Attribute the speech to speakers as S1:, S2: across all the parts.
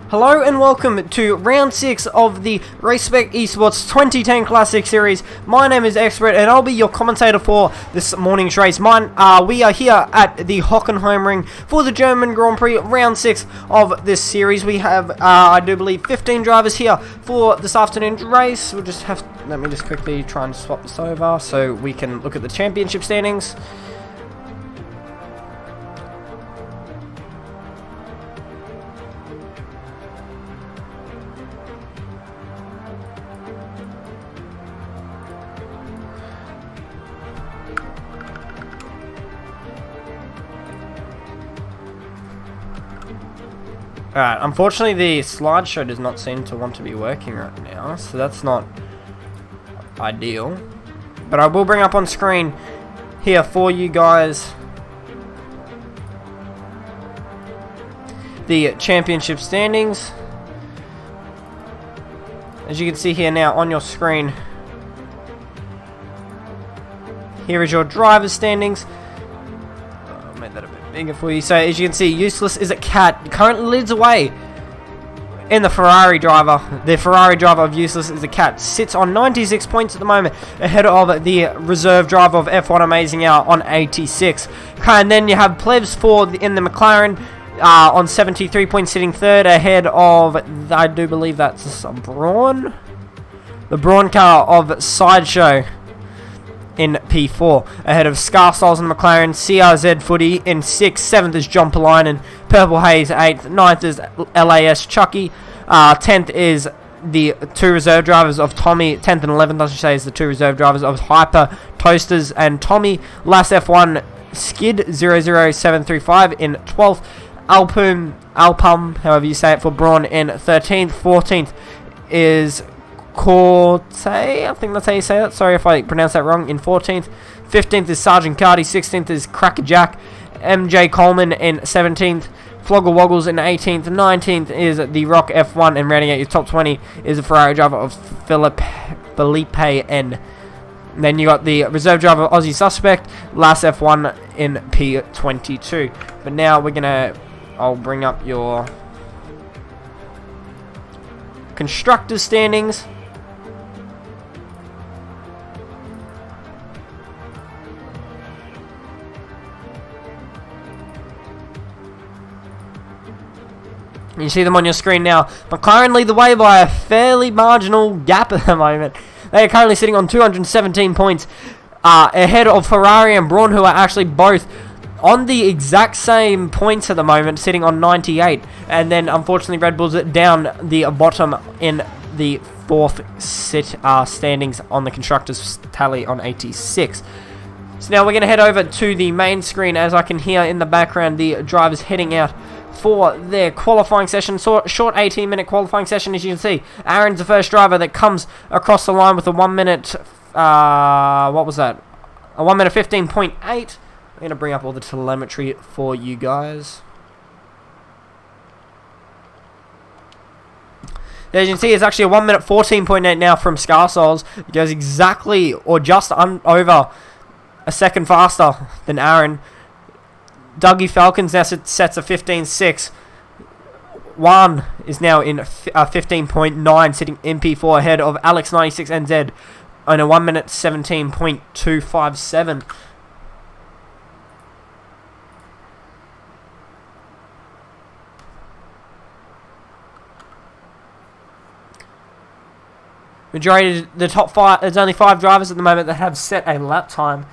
S1: Hello and welcome to round 6 of the Spec Esports 2010 Classic Series. My name is Expert and I'll be your commentator for this morning's race. We are here at the Hockenheimring for the German Grand Prix round 6 of this series. We have, I do believe, 15 drivers here for this afternoon's race. Let me just quickly try and swap this over so we can look at the championship standings. Alright, unfortunately the slideshow does not seem to want to be working right now, so that's not ideal. But I will bring up on screen here for you guys the championship standings. As you can see here now on your screen, here is your driver's standings. Made that a bit bigger for you. So as you can see, Useless is a cat. Currently leads away in the Ferrari driver. The Ferrari driver of Useless is a cat. Sits on 96 points at the moment, ahead of the reserve driver of F1 Amazing Hour on 86. And then you have Plebs in the McLaren on 73 points, sitting third, ahead of, I do believe that's Braun. The Braun car of Sideshow in P4, ahead of Scarsouls and McLaren. CRZ Footy in 6th, 7th is John Polainen, Purple Haze 8th, 9th is LAS Chucky, 10th is the two reserve drivers of Tommy, 10th and 11th I should say is the two reserve drivers of Hyper, Toasters and Tommy. Last F1 Skid 00735 in 12th, Alpum, however you say it, for Braun in 13th, 14th is Corte, I think that's how you say that. Sorry if I pronounce that wrong. In 14th, 15th is Sergeant Cardi, 16th is Crackerjack, MJ Coleman in 17th, Flogger Woggles in 18th, 19th is the Rock F1, and rounding out your top 20 is the Ferrari driver of Felipe N. Then you got the reserve driver Aussie Suspect, last F1 in P22. But now I'll bring up your constructors standings. You see them on your screen now. McLaren lead the way by a fairly marginal gap at the moment. They are currently sitting on 217 points, ahead of Ferrari and Braun, who are actually both on the exact same points at the moment, sitting on 98. And then, unfortunately, Red Bull's down the bottom in the 4th standings on the Constructors' tally on 86. So now we're going to head over to the main screen, as I can hear in the background the drivers heading out for their qualifying session. Short 18-minute qualifying session, as you can see. Aaron's the first driver that comes across the line with a 1 minute, what was that? A 1 minute 15.8. I'm going to bring up all the telemetry for you guys. As you can see, it's actually a 1 minute 14.8 now from Scarsouls. It goes exactly, or just over a second faster than Aaron. Dougie Falcons now sets a 15.6. Juan is now in 15.9, sitting in P4, ahead of Alex 96 NZ on a 1 minute 17.257. Majority of the top 5, there's only 5 drivers at the moment that have set a lap time.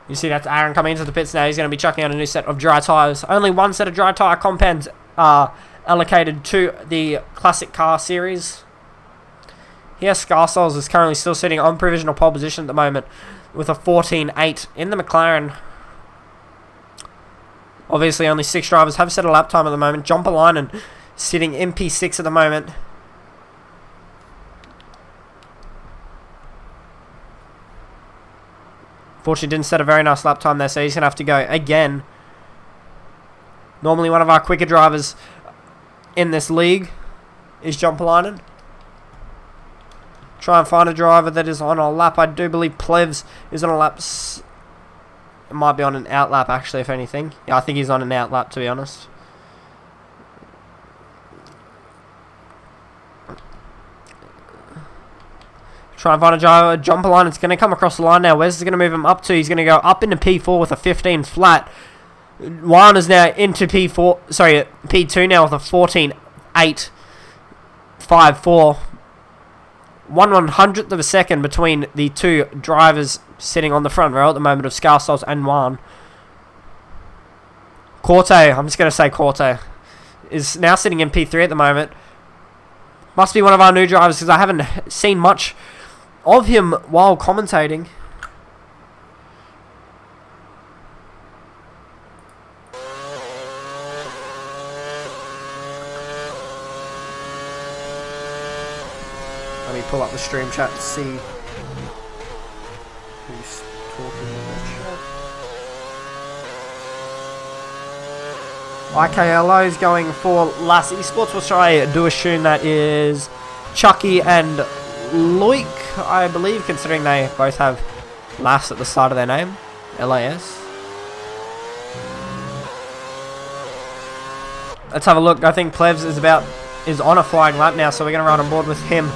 S1: You see that's Aaron coming into the pits now. He's going to be chucking out a new set of dry tyres. Only one set of dry tyre compounds are allocated to the Classic Car Series. Here, Scarsouls is currently still sitting on provisional pole position at the moment with a 14.8 in the McLaren. Obviously, only 6 drivers have set a lap time at the moment. John Polainen sitting in P6 at the moment. Fortunately, didn't set a very nice lap time there, so he's going to have to go again. Normally one of our quicker drivers in this league is Jumpalainen. Try and find a driver that is on a lap. I do believe Plevs is on a lap. It might be on an out lap, actually, if anything. Yeah, I think he's on an out lap, to be honest. Try and find a driver. Jumpalainen is going to come across the line now. Where's he going to move him up to? He's going to go up into P4 with a 15 flat. Juan is now into P4. Sorry, P2 now with a 14.854. 1/100th of a second between the two drivers sitting on the front row at the moment of Scarsols and Juan. Corte, I'm just going to say Corte, is now sitting in P3 at the moment. Must be one of our new drivers because I haven't seen much of him while commentating. Let me pull up the stream chat to see who's talking in the chat. IKLO is going for last Esports, which I do assume that is Chucky and Loic, I believe, considering they both have LAS at the start of their name. LAS. Let's have a look. I think Plevs is on a flying lap now, so we're going to run on board with him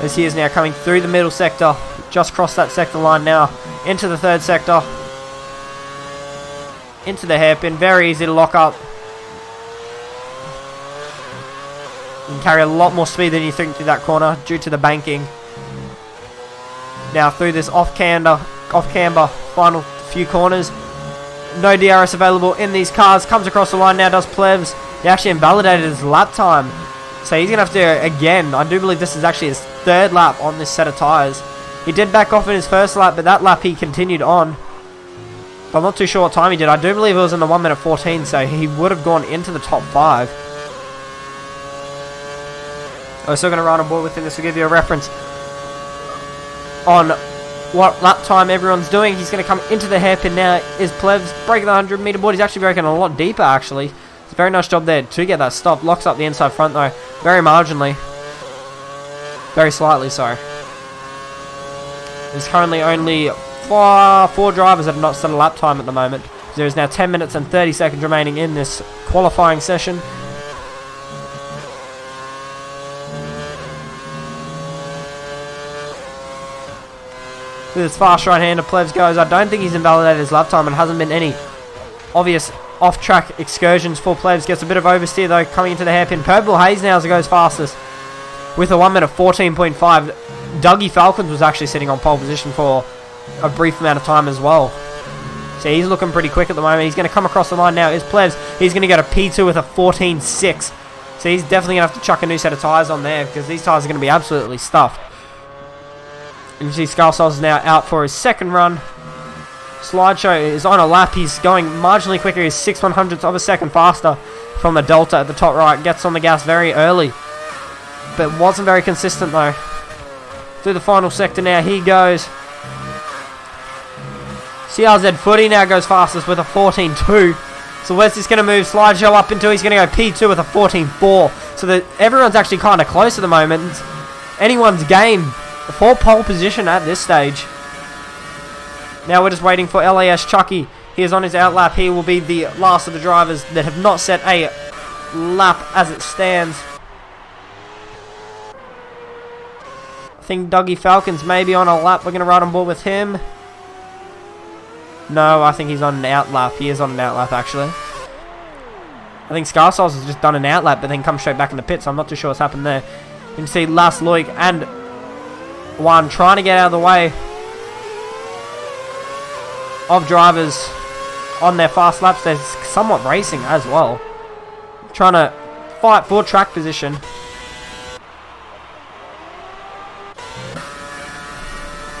S1: as he is now coming through the middle sector. Just crossed that sector line now into the third sector. Into the hairpin. Very easy to lock up. You can carry a lot more speed than you think through that corner due to the banking. Now through this off camber final few corners. No DRS available in these cars. Comes across the line now, does Plevs. He actually invalidated his lap time. So he's going to have to, again, I do believe this is actually his third lap on this set of tyres. He did back off in his first lap, but that lap he continued on. I'm not too sure what time he did. I do believe it was in the 1 minute 14, so he would have gone into the top 5. We're still going to run on board with him. This will give you a reference on what lap time everyone's doing. He's going to come into the hairpin now. Is Plevs breaking the 100 meter board? He's actually breaking a lot deeper, actually. It's a very nice job there to get that stop. Locks up the inside front, though. Very marginally. Very slightly, sorry. There's currently only four drivers that have not set a lap time at the moment. There is now 10 minutes and 30 seconds remaining in this qualifying session. With his fast right-hander, Plevs goes. I don't think he's invalidated his lap time and hasn't been any obvious off-track excursions for Plevs. Gets a bit of oversteer though coming into the hairpin. Purple Haze now goes fastest with a 1 minute 14.5. Dougie Falcons was actually sitting on pole position for a brief amount of time as well. So he's looking pretty quick at the moment. He's going to come across the line now. Is Plevs. He's going to go to P2 with a 14.6. So he's definitely going to have to chuck a new set of tyres on there because these tyres are going to be absolutely stuffed. And you see Scarsols is now out for his second run. Slideshow is on a lap. He's going marginally quicker. He's 6/100ths of a second faster from the Delta at the top right. Gets on the gas very early, but wasn't very consistent though. Through the final sector now he goes. CRZ Footy now goes fastest with a 14.2. So where's this going to move Slideshow up into? He's going to go P2 with a 14.4. So that everyone's actually kind of close at the moment. It's anyone's game for pole position at this stage. Now we're just waiting for LAS Chucky. He is on his out lap. He will be the last of the drivers that have not set a lap as it stands. I think Dougie Falcons may be on a lap. We're going to ride on board with him. No, I think he's on an out lap. He is on an out lap, actually. I think Scarsols has just done an out lap, but then come straight back in the pit, so I'm not too sure what's happened there. You can see Last Loic and Juan trying to get out of the way of drivers on their fast laps. They're somewhat racing as well. Trying to fight for track position.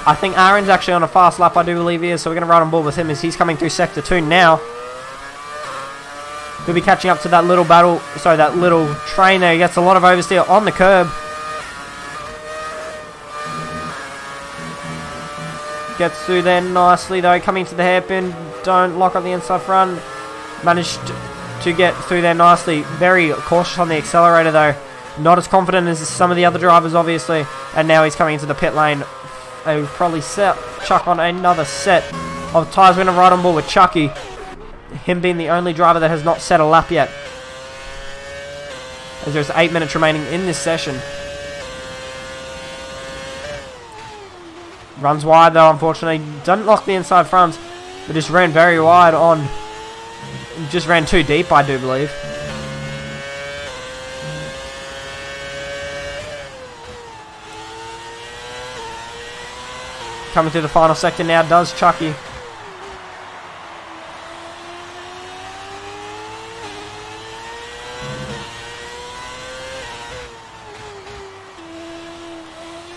S1: I think Aaron's actually on a fast lap, I do believe he is, so we're going to ride on board with him as he's coming through Sector 2 now. He'll be catching up to that little that little train there. He gets a lot of oversteer on the curb. Gets through there nicely though, coming to the hairpin. Don't lock up the inside front. Managed to get through there nicely. Very cautious on the accelerator though. Not as confident as some of the other drivers, obviously. And now he's coming into the pit lane. He'll probably chuck on another set of tyres. We're going to ride on board with Chucky. Him being the only driver that has not set a lap yet. As there's 8 minutes remaining in this session. Runs wide though, unfortunately. Doesn't lock the inside fronts. But just ran very wide on. Just ran too deep, I do believe. Coming through the final sector now does Chucky.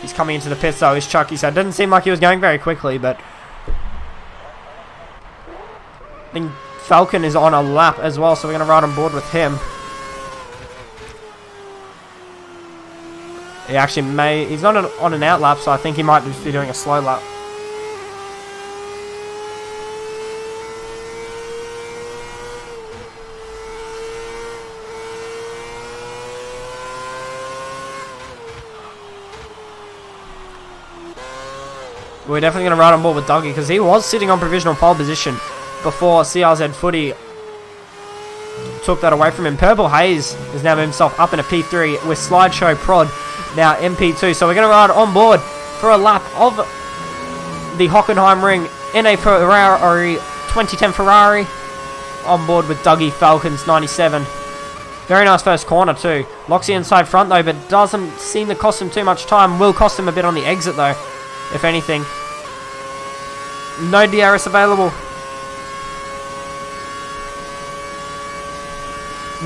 S1: He's coming into the pits though, is Chucky, so it doesn't seem like he was going very quickly, but I think Falcon is on a lap as well, so we're going to ride on board with him. He actually he's not on an out lap, so I think he might just be doing a slow lap. We're definitely going to ride on board with Dougie because he was sitting on provisional pole position before CRZ Footy took that away from him. Purple Haze has now moved himself up into P3 with Slideshow Prod now MP2. So we're going to ride on board for a lap of the Hockenheim Ring in a Ferrari, 2010 Ferrari, on board with Dougie Falcons 97. Very nice first corner too. Locks the inside front though, but doesn't seem to cost him too much time. Will cost him a bit on the exit though, if anything. No DRS available.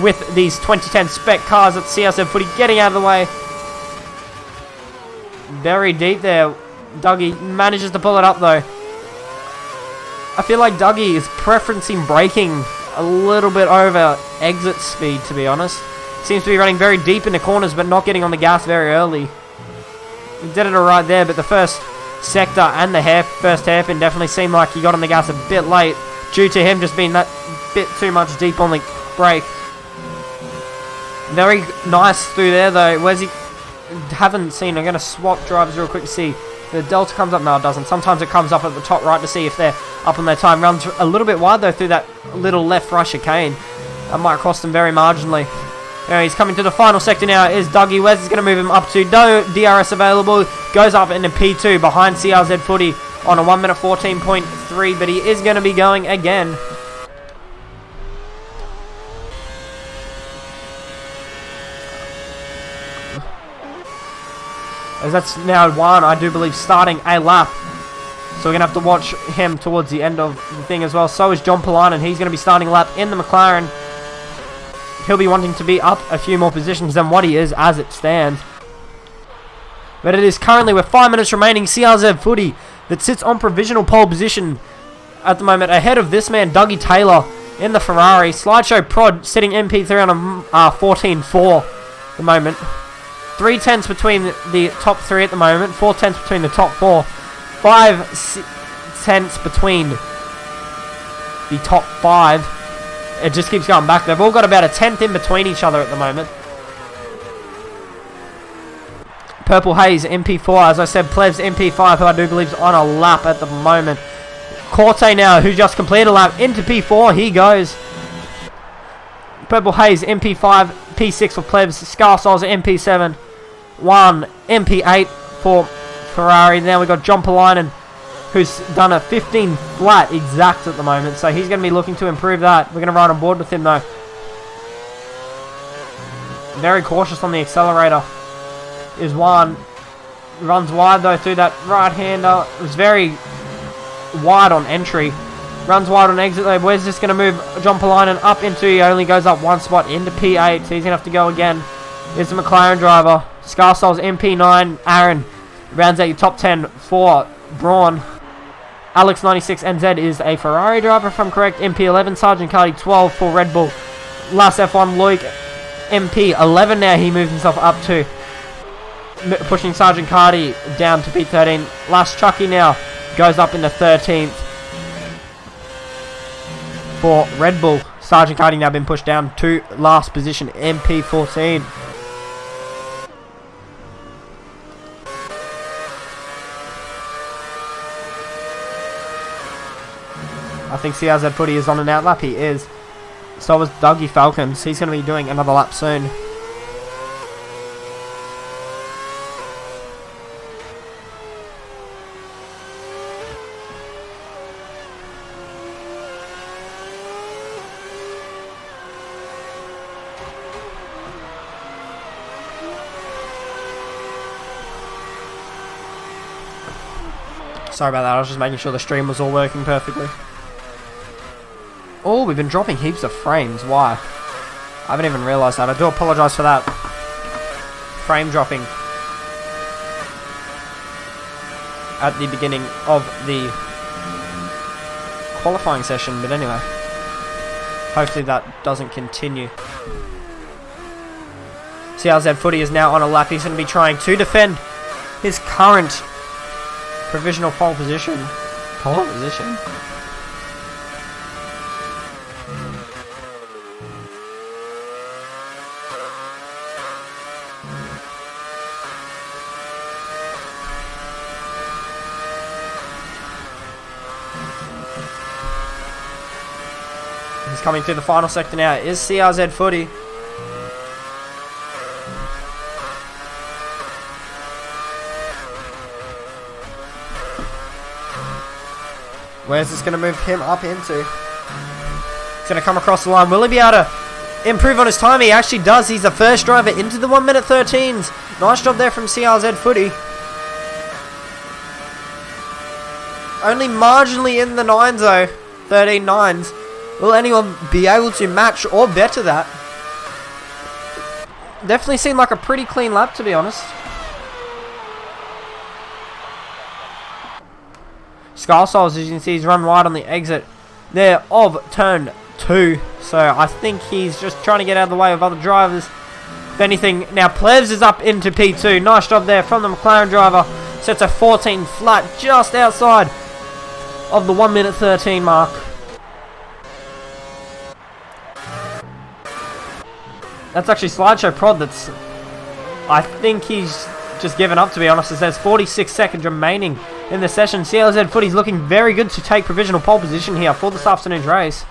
S1: With these 2010 Spec cars at CRZ Footy getting out of the way. Very deep there. Dougie manages to pull it up though. I feel like Dougie is preferencing braking a little bit over exit speed, to be honest. Seems to be running very deep in the corners but not getting on the gas very early. He did it alright there, but the first sector and the first hairpin definitely seemed like he got on the gas a bit late due to him just being that bit too much deep on the brake. Very nice through there though. Where's he? Haven't seen. I'm going to swap drivers real quick to see if the Delta comes up. No, it doesn't. Sometimes it comes up at the top right to see if they're up on their time. Runs a little bit wide though through that little left right chicane. That might cost them very marginally. Anyway, he's coming to the final sector now. Is Dougie. Wes is going to move him up to no DRS available. Goes up into P2 behind CRZ Footy on a 1 minute 14.3, but he is going to be going again. As that's now Juan, I do believe, starting a lap. So we're going to have to watch him towards the end of the thing as well. So is John Polanen. He's going to be starting a lap in the McLaren. He'll be wanting to be up a few more positions than what he is as it stands. But it is currently with 5 minutes remaining. CRZ Footy that sits on provisional pole position at the moment. Ahead of this man, Dougie Taylor in the Ferrari. Slideshow Prod sitting MP3 on a 14.4 at the moment. 3 tenths between the top 3 at the moment. 4 tenths between the top 4. 5 tenths between the top 5. It just keeps going back. They've all got about a tenth in between each other at the moment. Purple Haze, MP4. As I said, Plebs, MP5, who I do believe is on a lap at the moment. Corte now, who just completed a lap, into P4. He goes. Purple Haze, MP5, P6 for Plebs. Scarsols, MP7. 1, MP8 for Ferrari. Now we've got John Polainen, who's done a 15 flat exact at the moment. So he's going to be looking to improve that. We're going to ride on board with him though. Very cautious on the accelerator is Juan. Runs wide though through that right-hander. It was very wide on entry. Runs wide on exit though. Where's this going to move John Polainen up into? He only goes up one spot into P8. So he's going to have to go again. Here's the McLaren driver. Scarsols MP9. Aaron rounds out your top 10 for Braun. Alex 96 NZ is a Ferrari driver, if I'm correct. MP11, Sergeant Cardi 12 for Red Bull. Last F1, Loic MP11 now. He moves himself up to pushing Sergeant Cardi down to P13. Last Chucky now goes up into 13th for Red Bull. Sergeant Cardi now been pushed down to last position, MP14. I think CRZ Footy is on an out lap. He is. So is Dougie Falcons. He's going to be doing another lap soon. Sorry about that, I was just making sure the stream was all working perfectly. Oh, we've been dropping heaps of frames. Why? I haven't even realised that. I do apologise for that. Frame dropping at the beginning of the qualifying session, but anyway. Hopefully that doesn't continue. CRZ Footy is now on a lap. He's going to be trying to defend his current provisional pole position. Pole position? He's coming through the final sector now. It is CRZ Footy. Where's this going to move him up into? He's going to come across the line. Will he be able to improve on his time? He actually does. He's the first driver into the 1 minute 13s. Nice job there from CRZ Footy. Only marginally in the 9s though. 13 9s. Will anyone be able to match or better that? Definitely seemed like a pretty clean lap, to be honest. Scarsols, as you can see, he's run wide on the exit there of turn 2. So I think he's just trying to get out of the way of other drivers. If anything, now Plevs is up into P2. Nice job there from the McLaren driver. Sets a 14 flat just outside of the 1 minute 13 mark. That's actually Slideshow Prod that's... I think he's just given up, to be honest, as there's 46 seconds remaining in the session. CLZ Footy's looking very good to take provisional pole position here for this afternoon's race.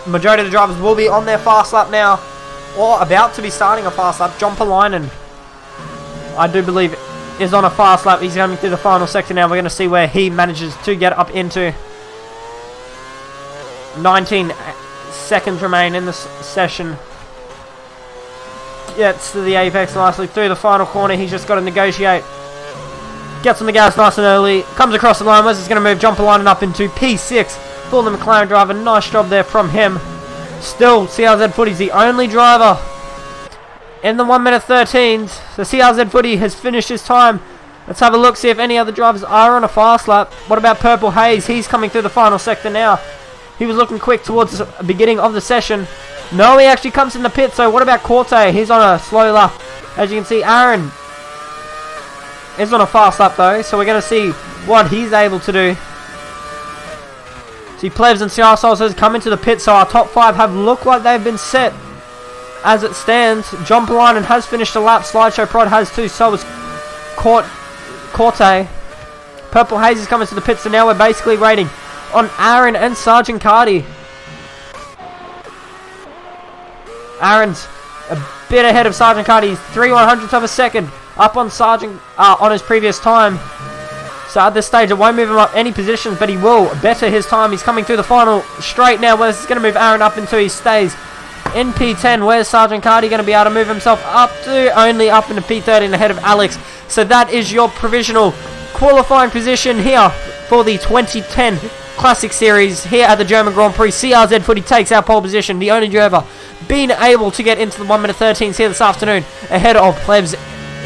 S1: Majority of the drivers will be on their fast lap now, or about to be starting a fast lap. John Palainen, I do believe, is on a fast lap. He's coming through the final sector now. We're going to see where he manages to get up into. 19 seconds remain in this session. Gets to the apex nicely through the final corner. He's just got to negotiate. Gets on the gas nice and early. Comes across the line. Where's this going to move? Jumper lining up into P6 for the McLaren driver. Nice job there from him. Still, CRZ Footy's the only driver in the 1 minute 13s. So CRZ Footy has finished his time. Let's have a look, see if any other drivers are on a fast lap. What about Purple Haze? He's coming through the final sector now. He was looking quick towards the beginning of the session. No, he actually comes in the pit. So what about Corte? He's on a slow lap. As you can see, Aaron is on a fast lap though. So we're going to see what he's able to do. See, Plebs and CR Souls has come into the pit. So our top 5 have looked like they've been set as it stands. John Palainen has finished a lap. Slideshow Prod has too. So is Corte. Purple Haze is coming to the pit. So now we're basically waiting on Aaron and Sergeant Cardi. Aaron's a bit ahead of Sergeant Cardi. 3/100ths of a second up on Sergeant on his previous time. So at this stage it won't move him up any positions, but he will better his time. He's coming through the final straight now. Where's going to move Aaron up until he stays in P10. Where's Sergeant Cardi going to be able to move himself up to? Only up into P13 ahead of Alex. So that is your provisional qualifying position here for the 2010 Classic Series here at the German Grand Prix. CRZ Footy takes our pole position. The only driver being able to get into the 1 minute 13s here this afternoon ahead of Plebs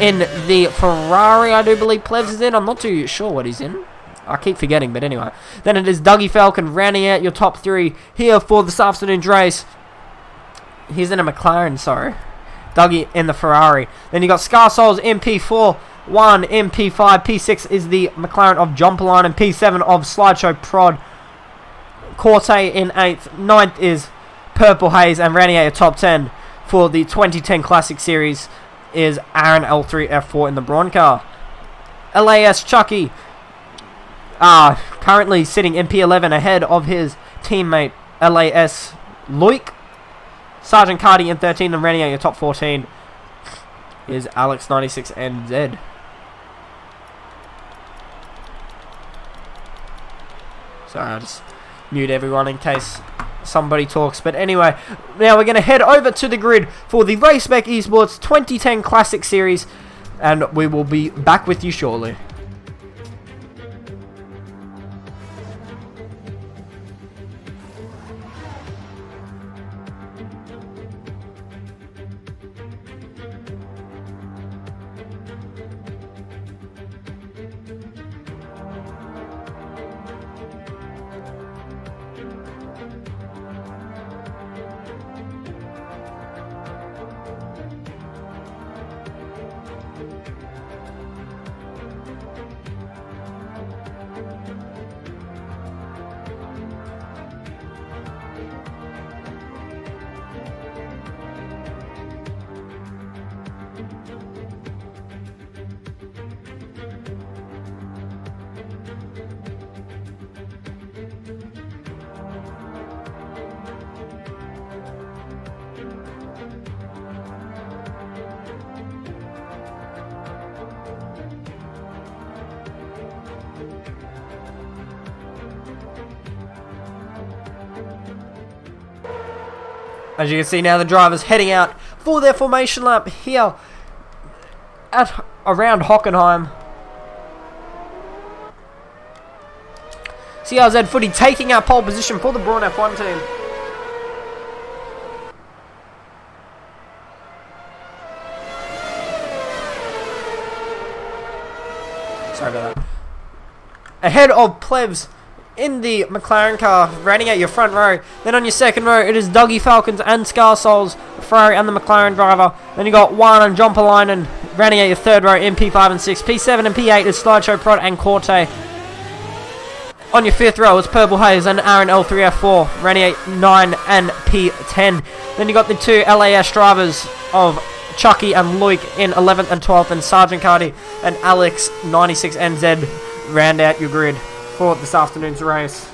S1: in the Ferrari. I do believe Plebs is in. I'm not too sure what he's in. I keep forgetting, but anyway. Then it is Dougie Falcon rounding out your top 3 here for this afternoon's race. He's in a McLaren, sorry. Dougie in the Ferrari. Then you got Scar Souls in P4. 1 in P5. P6 is the McLaren of John Polainen, and P7 of Slideshow Prod. Corte in 8th. 9th is Purple Haze, and rounding out your top 10 for the 2010 Classic Series is Aaron L3F4 in the Braun car. LAS Chucky, currently sitting in P11 ahead of his teammate LAS Loic. Sergeant Cardi in 13, and rounding out your top 14 is Alex 96NZ. Sorry, I'll just mute everyone in case somebody talks. But anyway, now we're going to head over to the grid for the Spec Esports 2010 Classic Series, and we will be back with you shortly. As you can see now, the drivers heading out for their formation lap here at around Hockenheim. CRZ Footy taking out pole position for the Braun F1 team. Sorry about that. Ahead of Plebs in the McLaren car, rounding out your front row. Then on your second row, it is Dougie Falcons and Scar Souls, the Ferrari and the McLaren driver. Then you got Juan and John Polainen, rounding out your third row in P5 and 6. P7 and P8 is Slideshow Prod and Corte. On your fifth row, it's Purple Haze and Aaron L3F4, rounding out 9 and P10. Then you got the two LAS drivers of Chucky and Loic in 11th and 12th, and Sergeant Cardi and Alex 96NZ round out your grid for this afternoon's race.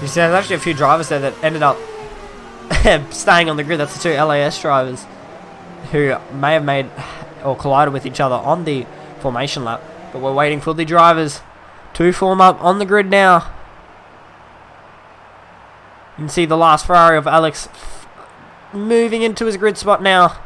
S1: You see, there's actually a few drivers there that ended up staying on the grid. That's the two LAS drivers who may have made or collided with each other on the formation lap. But we're waiting for the drivers to form up on the grid now. You can see the last Ferrari of Alex moving into his grid spot now.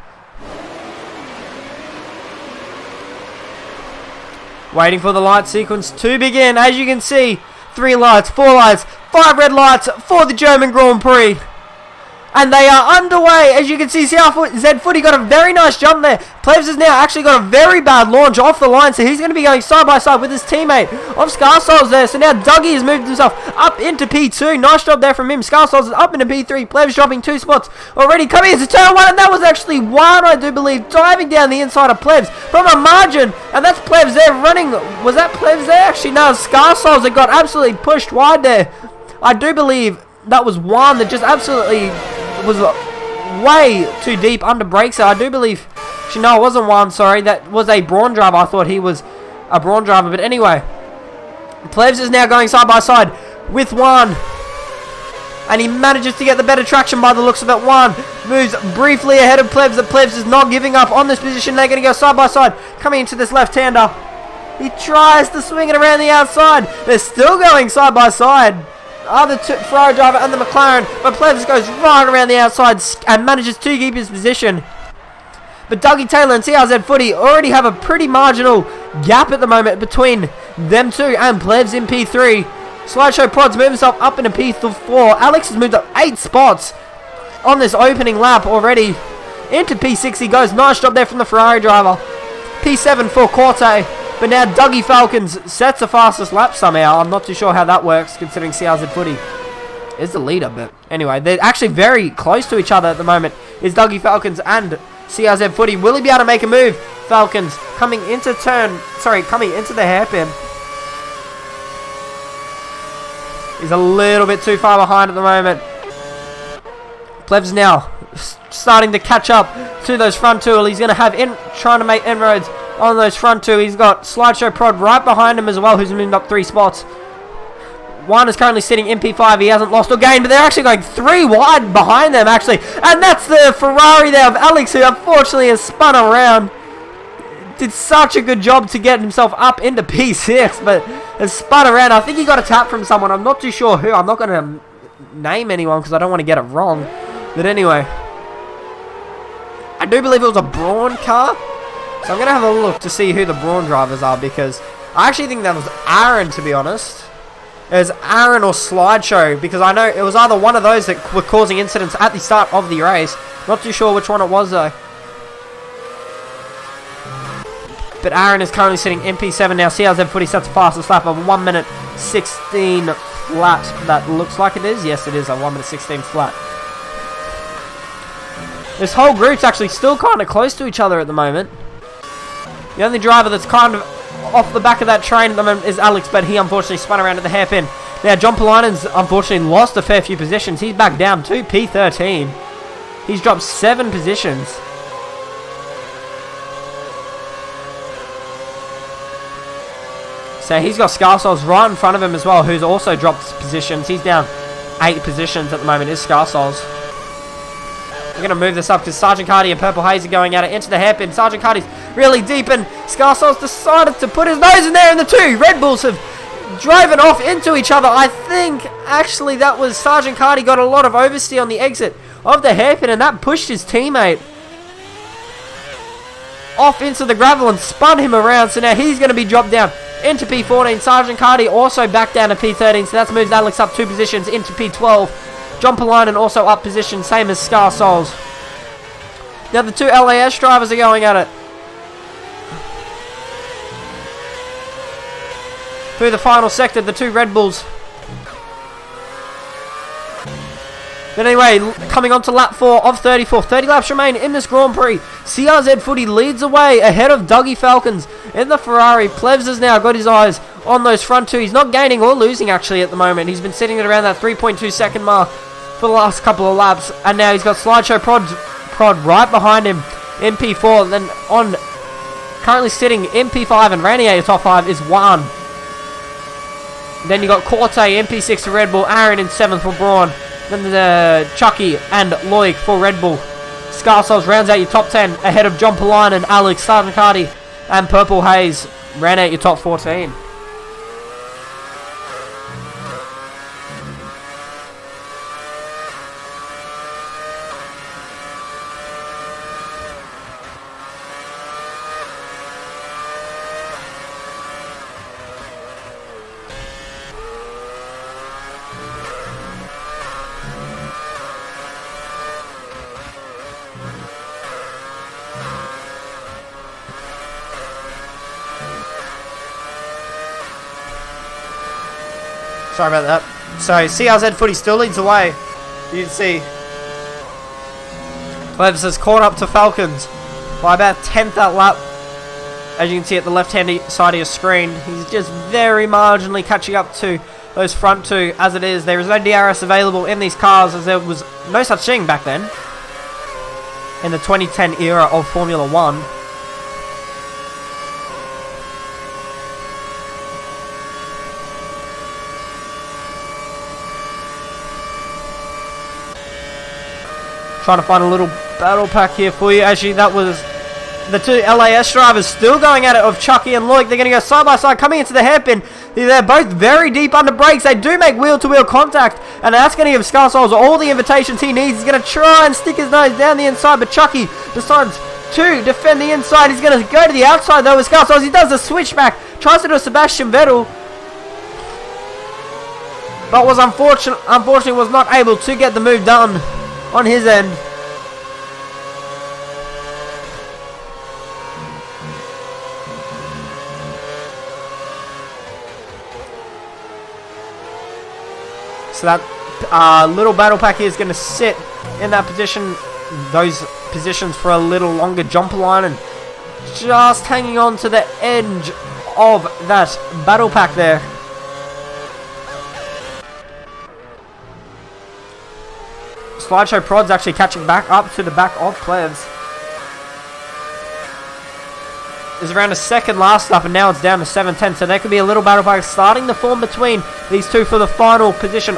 S1: Waiting for the light sequence to begin. As you can see, 3 lights, 4 lights, 5 red lights for the German Grand Prix. And they are underway. As you can see, CRZ Footy got a very nice jump there. Plebs has now actually got a very bad launch off the line, so he's going to be going side by side with his teammate of Scarsouls there. So now Dougie has moved himself up into P2. Nice job there from him. Scarsouls is up into P3. Plebs dropping 2 spots already. Coming into turn 1, and that was actually Juan, I do believe, diving down the inside of Plebs from a margin. And that's Plebs there running. Was that Plebs there? Actually, no, Scarsouls that got absolutely pushed wide there. I do believe that was Juan that just absolutely was way too deep under brakes. I do believe, actually no, it wasn't Juan, sorry, that was a Braun driver. I thought he was a Braun driver, but anyway, Plebs is now going side by side with Juan, and he manages to get the better traction by the looks of it. Juan moves briefly ahead of Plebs. The Plebs is not giving up on this position. They're going to go side by side, coming into this left-hander. He tries to swing it around the outside. They're still going side by side. Other Ferrari driver and the McLaren, but Plebs goes right around the outside and manages to keep his position. But Dougie Taylor and CRZ Footy already have a pretty marginal gap at the moment between them two and Plebs in P3. Slideshow Prod's moved himself up into P4. Alex has moved up 8 spots on this opening lap already. Into P6 he goes. Nice job there from the Ferrari driver. P7 for Corte. But now Dougie Falcons sets the fastest lap somehow. I'm not too sure how that works considering CRZ Footy is the leader. But anyway, they're actually very close to each other at the moment. Is Dougie Falcons and CRZ Footy. Will he be able to make a move? Falcons coming into the hairpin. He's a little bit too far behind at the moment. Plebs now starting to catch up to those front two. He's going to have trying to make inroads on those front two. He's got Slideshow Prod right behind him as well, who's moved up 3 spots. One is currently sitting in P5. He hasn't lost or gained, but they're actually going 3 wide behind them, actually. And that's the Ferrari there of Alex, who unfortunately has spun around. Did such a good job to get himself up into P6, but has spun around. I think he got a tap from someone. I'm not too sure who. I'm not going to name anyone because I don't want to get it wrong. But anyway, I do believe it was a Brawn car. So I'm going to have a look to see who the Brawn drivers are, because I actually think that was Aaron, to be honest. It was Aaron or Slideshow, because I know it was either one of those that were causing incidents at the start of the race. Not too sure which one it was though. But Aaron is currently sitting in P7 now. CRZ Footy sets the fastest lap of 1 minute 16 flat. That looks like it is. Yes, it is a 1 minute 16 flat. This whole group's actually still kind of close to each other at the moment. The only driver that's kind of off the back of that train at the moment is Alex, but he unfortunately spun around at the hairpin. Now, John Polinen's unfortunately lost a fair few positions. He's back down to P13. He's dropped 7 positions. So he's got Scarsols right in front of him as well, who's also dropped positions. He's down 8 positions at the moment, is Scarsols. We're going to move this up because Sergeant Cardi and Purple Haze are going at it into the hairpin. Sergeant Cardi's really deep, and Scarsols decided to put his nose in there, and the 2 Red Bulls have driven off into each other. I think actually that was Sergeant Cardi got a lot of oversteer on the exit of the hairpin, and that pushed his teammate off into the gravel and spun him around. So now he's going to be dropped down into P14. Sergeant Cardi also back down to P13, so that's moved Alex up 2 positions into P12. John Polinen also up position, same as Scarsols. Now the 2 LAS drivers are going at it through the final sector, the 2 Red Bulls. But anyway, coming on to lap 4 of 34. 30 laps remain in this Grand Prix. CRZ Footy leads away ahead of Dougie Falcons in the Ferrari. Plebs has now got his eyes on those front 2. He's not gaining or losing actually at the moment. He's been sitting at around that 3.2 second mark for the last couple of laps. And now he's got Slideshow Prod right behind him in P4. And then on currently sitting in P5 and rounding out your top 5 is Juan. Then you got Corte in P6 for Red Bull. Aaron in 7th for Brawn. Then the Chucky and Loic for Red Bull. Scarsols rounds out your top 10 ahead of John Poline and Alex Sarnacardi, and Purple Haze ran out your top 14. Sorry about that. So CRZ Footy still leads the way. You can see Plebs has caught up to Falcons by about 10th that lap. As you can see at the left-hand side of your screen, he's just very marginally catching up to those front 2. As it is, there is no DRS available in these cars, as there was no such thing back then in the 2010 era of Formula 1. Trying to find a little battle pack here for you. Actually, that was the 2 LAS drivers still going at it of Chucky and Loic. They're going to go side by side, coming into the hairpin. They're both very deep under brakes. They do make wheel-to-wheel contact, and that's going to give Scarsols all the invitations he needs. He's going to try and stick his nose down the inside, but Chucky decides to defend the inside. He's going to go to the outside though with Scout. So as he does the switchback, tries to do a Sebastian Vettel, but was unfortunately was not able to get the move done on his end. So that little battle pack here is going to sit in that position, those positions for a little longer jumper line, and just hanging on to the edge of that battle pack there. Slideshow Prod's actually catching back up to the back of Plebs. There's around a second last lap, and now it's down to 7:10. So there could be a little battle pack starting to form between these two for the final position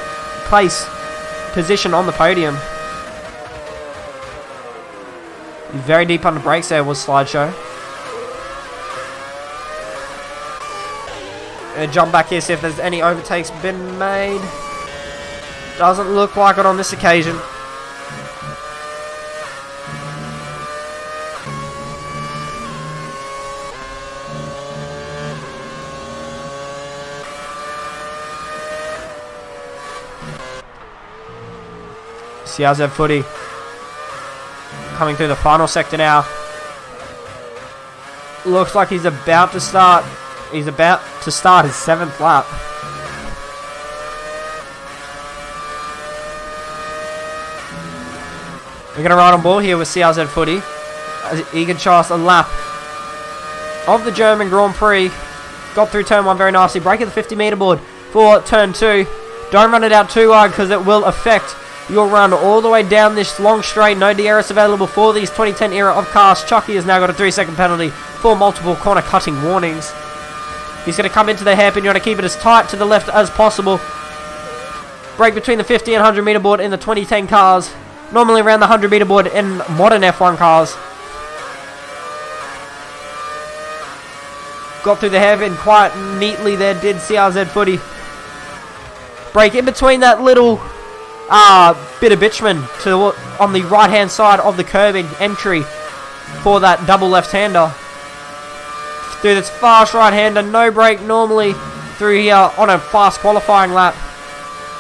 S1: on the podium. Very deep on the brakes there was Slideshow. Jump back here, see if there's any overtakes been made. Doesn't look like it on this occasion. CRZ Footy coming through the final sector now. Looks like he's about to start. He's about to start his 7th lap. We're going to ride on ball here with CRZ Footy. He can show us a lap of the German Grand Prix. Got through turn 1 very nicely. Break at the 50 meter board for turn 2. Don't run it out too wide because it will affect your run all the way down this long straight. No DRS available for these 2010 era of cars. Chucky has now got a 3-second penalty for multiple corner cutting warnings. He's going to come into the hairpin. You want to keep it as tight to the left as possible. Break between the 50 and 100 meter board in the 2010 cars. Normally around the 100 meter board in modern F1 cars. Got through the hairpin quite neatly there, did CRZ Footy. Break in between that little bit of bitumen on the right hand side of the curbing entry for that double left-hander. Through this fast right-hander, no brake normally through here on a fast qualifying lap.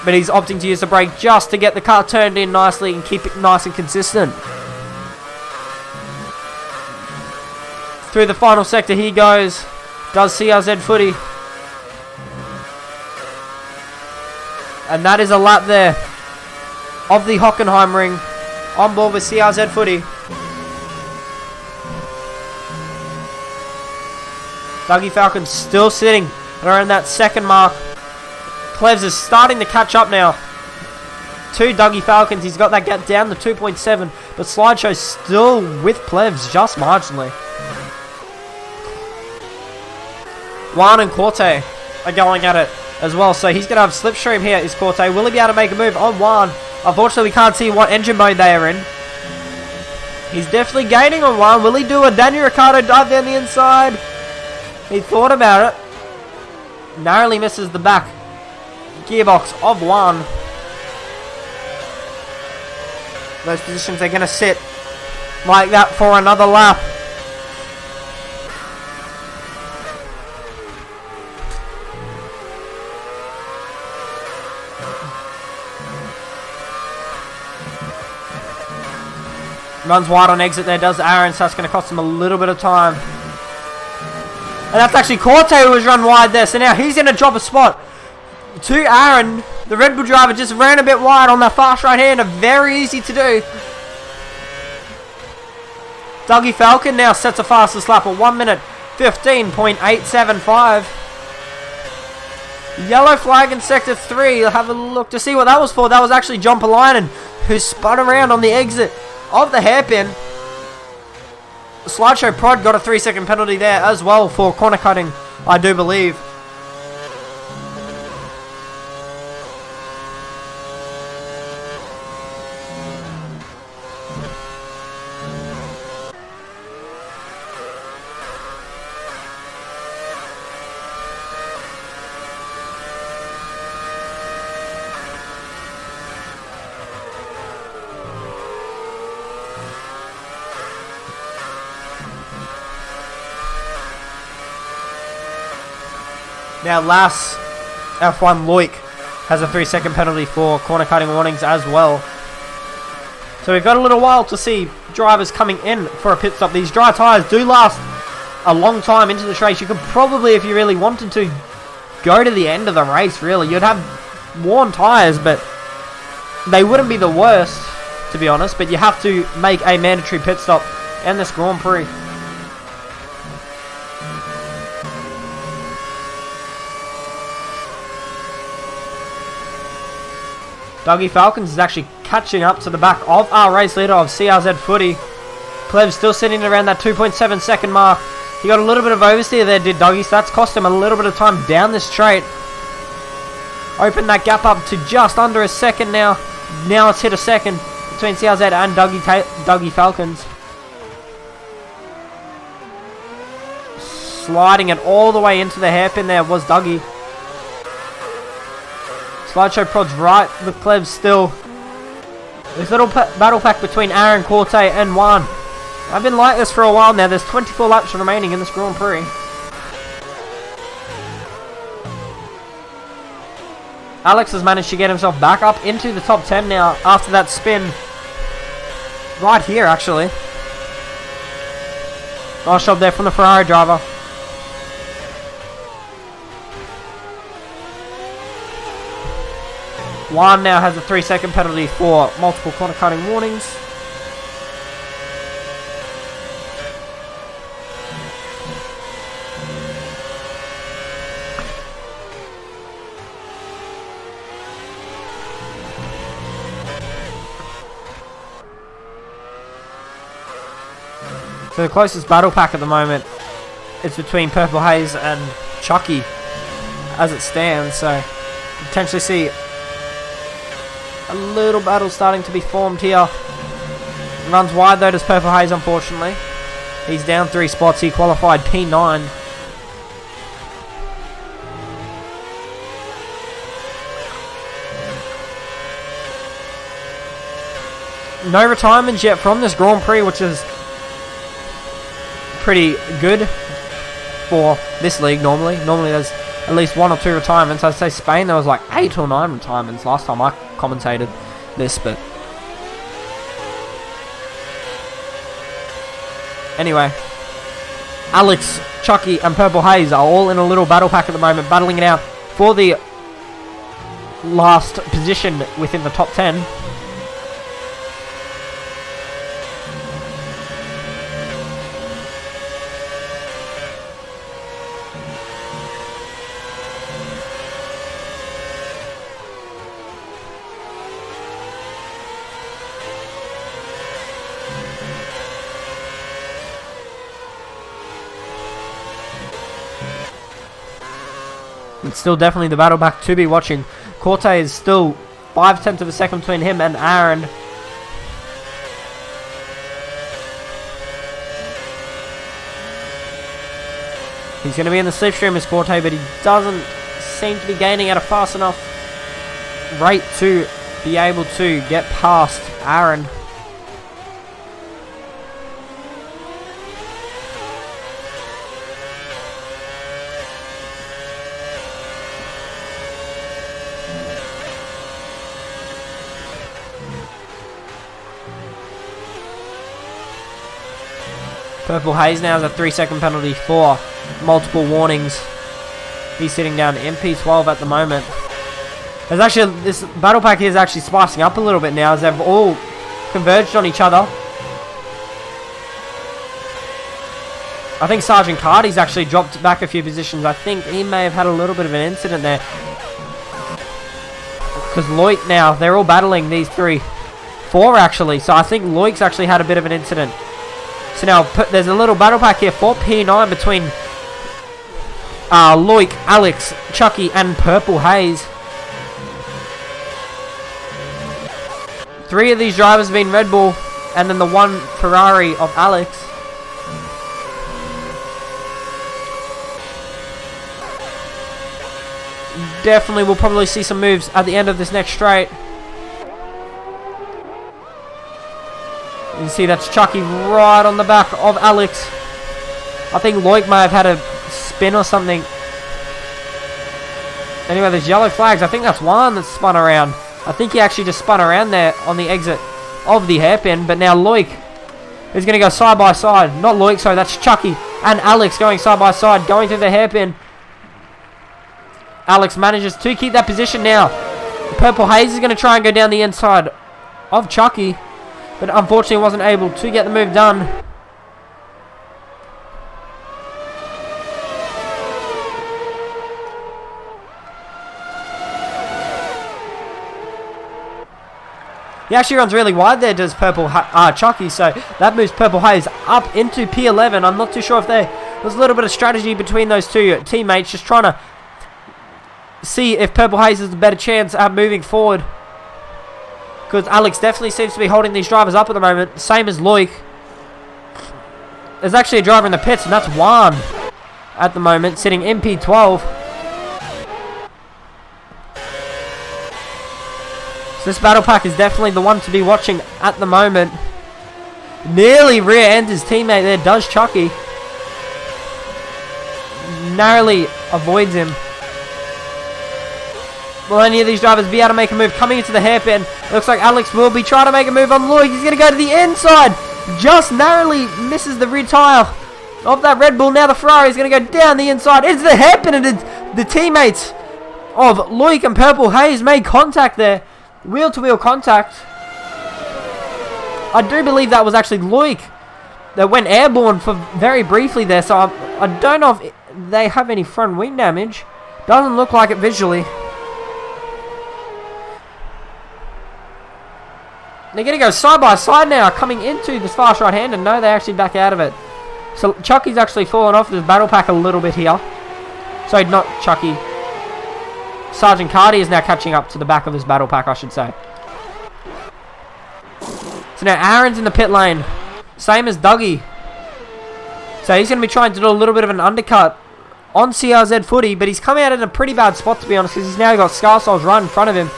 S1: But he's opting to use the brake just to get the car turned in nicely and keep it nice and consistent. Through the final sector he goes. Does CRZ Footy. And that is a lap there of the Hockenheim ring. On board with CRZ Footy. Dougie Falcon still sitting around that second mark. Plebs is starting to catch up now to Dougie Falcons. He's got that gap down to 2.7, but Slideshow's still with Plebs just marginally. Juan and Corte are going at it as well, so he's going to have slipstream here, is Corte. Will he be able to make a move on Juan? Unfortunately, we can't see what engine mode they are in. He's definitely gaining on Juan. Will he do a Daniel Ricciardo dive down the inside? He thought about it. Narrowly misses the back gearbox of Juan. Those positions are going to sit like that for another lap. Runs wide on exit there, does Aaron, so that's going to cost him a little bit of time. And that's actually Corte who was run wide there, so now he's going to drop a spot to Aaron. The Red Bull driver just ran a bit wide on that fast right hander, very easy to do. Dougie Falcon now sets a fastest lap of 1 minute 15.875. Yellow flag in sector 3. I'll have a look to see what that was for. That was actually John Polainen, who spun around on the exit of the hairpin. Slideshow Prod got a 3-second penalty there as well for corner cutting, I do believe. Now last F1 Loic has a 3-second penalty for corner cutting warnings as well. So we've got a little while to see drivers coming in for a pit stop. These dry tyres do last a long time into this race. You could probably, if you really wanted to, go to the end of the race, really. You'd have worn tyres, but they wouldn't be the worst, to be honest. But you have to make a mandatory pit stop in this Grand Prix. Dougie Falcons is actually catching up to the back of our race leader of CRZ Footy. Pleb's still sitting around that 2.7 second mark. He got a little bit of oversteer there, did Dougie, so that's cost him a little bit of time down this straight. Opened that gap up to just under a second now. Now it's hit a second between CRZ and Dougie Falcons. Sliding it all the way into the hairpin there was Dougie. Slideshow prods right, the Clevs still. This little battle pack between Aaron, Corte and Juan. I've been like this for a while now. There's 24 laps remaining in this Grand Prix. Alex has managed to get himself back up into the top 10 now after that spin. Right here, actually. Nice job there from the Ferrari driver. Juan now has a 3-second penalty for multiple corner cutting warnings. So the closest battle pack at the moment is between Purple Haze and Chucky as it stands, so potentially see a little battle starting to be formed here. Runs wide though does Purple Haze, unfortunately. He's down 3 spots. He qualified P9. No retirements yet from this Grand Prix, which is pretty good for this league normally. Normally there's at least 1 or 2 retirements. I'd say Spain there was like 8 or 9 retirements last time I commentated this, but anyway, Alex, Chucky and Purple Haze are all in a little battle pack at the moment, battling it out for the last position within the top 10. It's still definitely the battle back to be watching. Corte is still 5/10 of a second between him and Aaron. He's going to be in the slipstream as Corte, but he doesn't seem to be gaining at a fast enough rate to be able to get past Aaron. Purple Haze now has a 3-second penalty for multiple warnings. He's sitting down MP12 at the moment. There's actually, this battle pack here is actually spicing up a little bit now as they've all converged on each other. I think Sergeant Cardi's actually dropped back a few positions. I think he may have had a little bit of an incident there. Because Loic now, they're all battling these 4 actually. So I think Loic's actually had a bit of an incident. So now there's a little battle pack here for P9 between Loic, Alex, Chucky and Purple Haze. 3 of these drivers have been Red Bull, and then the 1 Ferrari of Alex. Definitely we'll probably see some moves at the end of this next straight. You can see that's Chucky right on the back of Alex. I think Loic may have had a spin or something. Anyway, there's yellow flags. I think that's one that spun around. I think he actually just spun around there on the exit of the hairpin. But now Loic is going to go side by side. Not Loic, sorry, that's Chucky and Alex going side by side, going through the hairpin. Alex manages to keep that position now. Purple Haze is going to try and go down the inside of Chucky, but unfortunately wasn't able to get the move done. He actually runs really wide there, does Chucky, so that moves Purple Haze up into P11. I'm not too sure if there was a little bit of strategy between those two teammates, just trying to see if Purple Haze has a better chance at moving forward. Because Alex definitely seems to be holding these drivers up at the moment, same as Loic. There's actually a driver in the pits, and that's Juan at the moment, sitting in P12. So this battle pack is definitely the one to be watching at the moment. Nearly rear-ends his teammate there, does Chucky. Narrowly avoids him. Will any of these drivers be able to make a move coming into the hairpin? Looks like Alex will be trying to make a move on Lloyd. He's going to go to the inside. Just narrowly misses the rear tire of that Red Bull. Now the Ferrari is going to go down the inside into the hairpin, and the teammates of Loic and Purple Haze made contact there. Wheel-to-wheel contact. I do believe that was actually Loic that went airborne for very briefly there, so I don't know if they have any front wing damage. Doesn't look like it visually. They're going to go side by side now, coming into this fast right-hander. No, they actually back out of it. So Chucky's actually fallen off this battle pack a little bit here. Sorry, not Chucky. Sergeant Cardi is now catching up to the back of this battle pack, I should say. So now Aaron's in the pit lane. Same as Dougie. So he's going to be trying to do a little bit of an undercut on CRZ footy, but he's come out in a pretty bad spot, to be honest, because he's now got Scarsoul's right in front of him.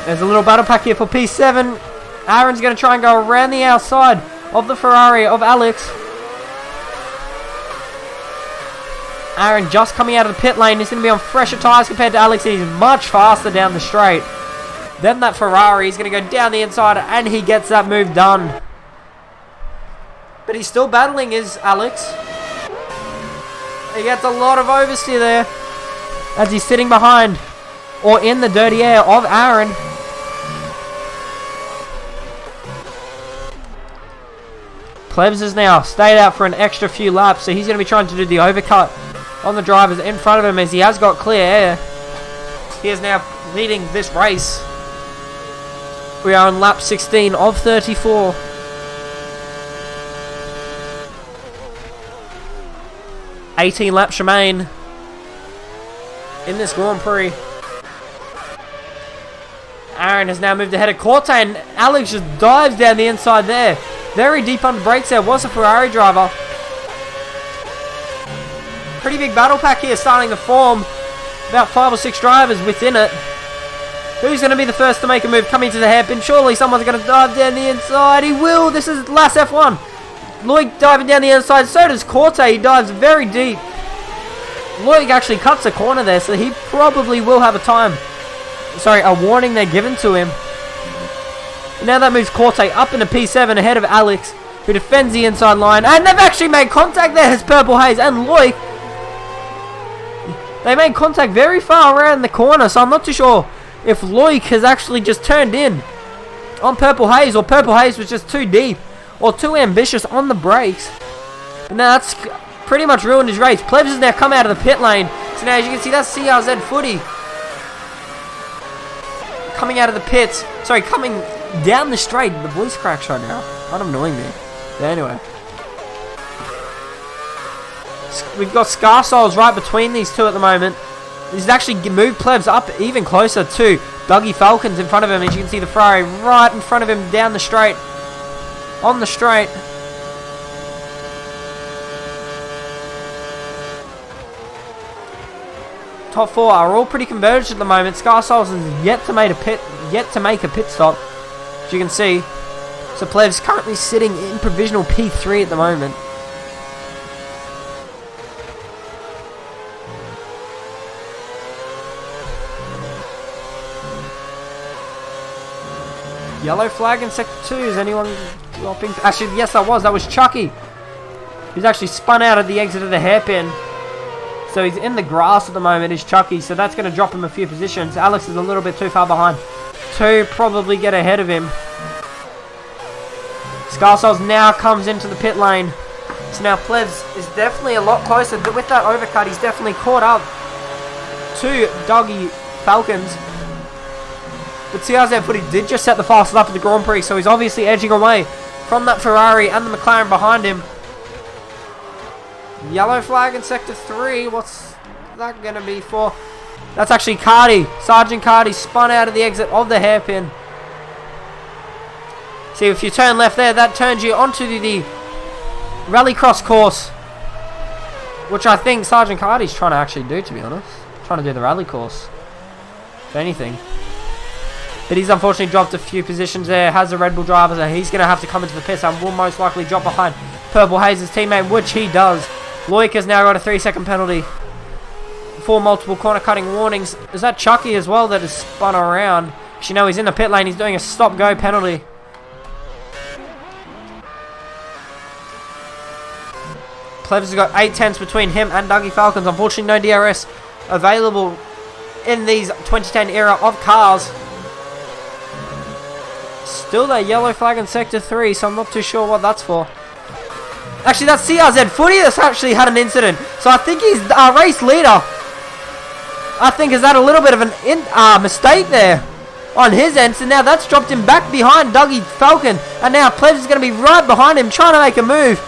S1: There's a little battle pack here for P7. Aaron's going to try and go around the outside of the Ferrari of Alex. Aaron just coming out of the pit lane. He's going to be on fresher tyres compared to Alex. He's much faster down the straight than that Ferrari. He's going to go down the inside, and he gets that move done. But he's still battling, is Alex. He gets a lot of oversteer there as he's sitting behind or in the dirty air of Aaron. Plebs has now stayed out for an extra few laps, so he's going to be trying to do the overcut on the drivers in front of him as he has got clear air. He is now leading this race. We are on lap 16 of 34. $18 laps remain in this Grand Prix. Aaron has now moved ahead of Corte, and Alex just dives down the inside there. Very deep under brakes there. Was a Ferrari driver. Pretty big battle pack here starting to form. About 5 or 6 drivers within it. Who's going to be the first to make a move coming to the hairpin? Surely someone's going to dive down the inside. He will. This is last F1. Loic diving down the inside. So does Corte. He dives very deep. Loic actually cuts the corner there, so he probably will have a time. Sorry, a warning they're given to him. Now that moves Corte up into P7 ahead of Alex, who defends the inside line. And they've actually made contact there as Purple Haze and Loic. They made contact very far around the corner, so I'm not too sure if Loic has actually just turned in on Purple Haze, or Purple Haze was just too deep or too ambitious on the brakes. But now that's pretty much ruined his race. Plebs has now come out of the pit lane. So now as you can see, that's CRZ footy coming out of the pits. Sorry, coming down the straight. The voice cracks right now. Kind of annoying me. But anyway. We've got Scarsouls right between these two at the moment. He's actually moved Plebs up even closer to Dougie Falcons in front of him. As you can see, the Ferrari right in front of him down the straight. On the straight. top 4 are all pretty converged at the moment. Scarsouls is yet to make a pit stop, as you can see. So Plev's currently sitting in provisional P3 at the moment. Yellow flag in sector 2. Is anyone dropping? Actually, yes, that was Chucky. He's actually spun out at the exit of the hairpin. So he's in the grass at the moment, is Chucky. So that's going to drop him a few positions. Alex is a little bit too far behind to probably get ahead of him. Scarsouls now comes into the pit lane. So now Plevs is definitely a lot closer. With that overcut, he's definitely caught up to Doggy Falcons. But CRZ Footy did just set the fastest lap of the Grand Prix, so he's obviously edging away from that Ferrari and the McLaren behind him. Yellow flag in sector 3. What's that going to be for? That's actually Cardi. Sergeant Cardi spun out of the exit of the hairpin. See, if you turn left there, that turns you onto the rallycross course, which I think Sergeant Cardi's trying to actually do, to be honest. Trying to do the rally course, if anything. But he's unfortunately dropped a few positions there. Has a Red Bull driver, so he's going to have to come into the pits and will most likely drop behind Purple Haze's teammate, which he does. Loic has now got a 3-second penalty for multiple corner cutting warnings. Is that Chucky as well that has spun around? You know, he's in the pit lane. He's doing a stop-go penalty. Plevs has got 8 tenths between him and Dougie Falcons. Unfortunately, no DRS available in these 2010 era of cars. Still that yellow flag in sector 3, so I'm not too sure what that's for. Actually, that's CRZ Footy that's actually had an incident. So I think he's race leader. I think has had a little bit of an mistake there on his end. So now that's dropped him back behind Dougie Falcon. And now Plebs is going to be right behind him trying to make a move.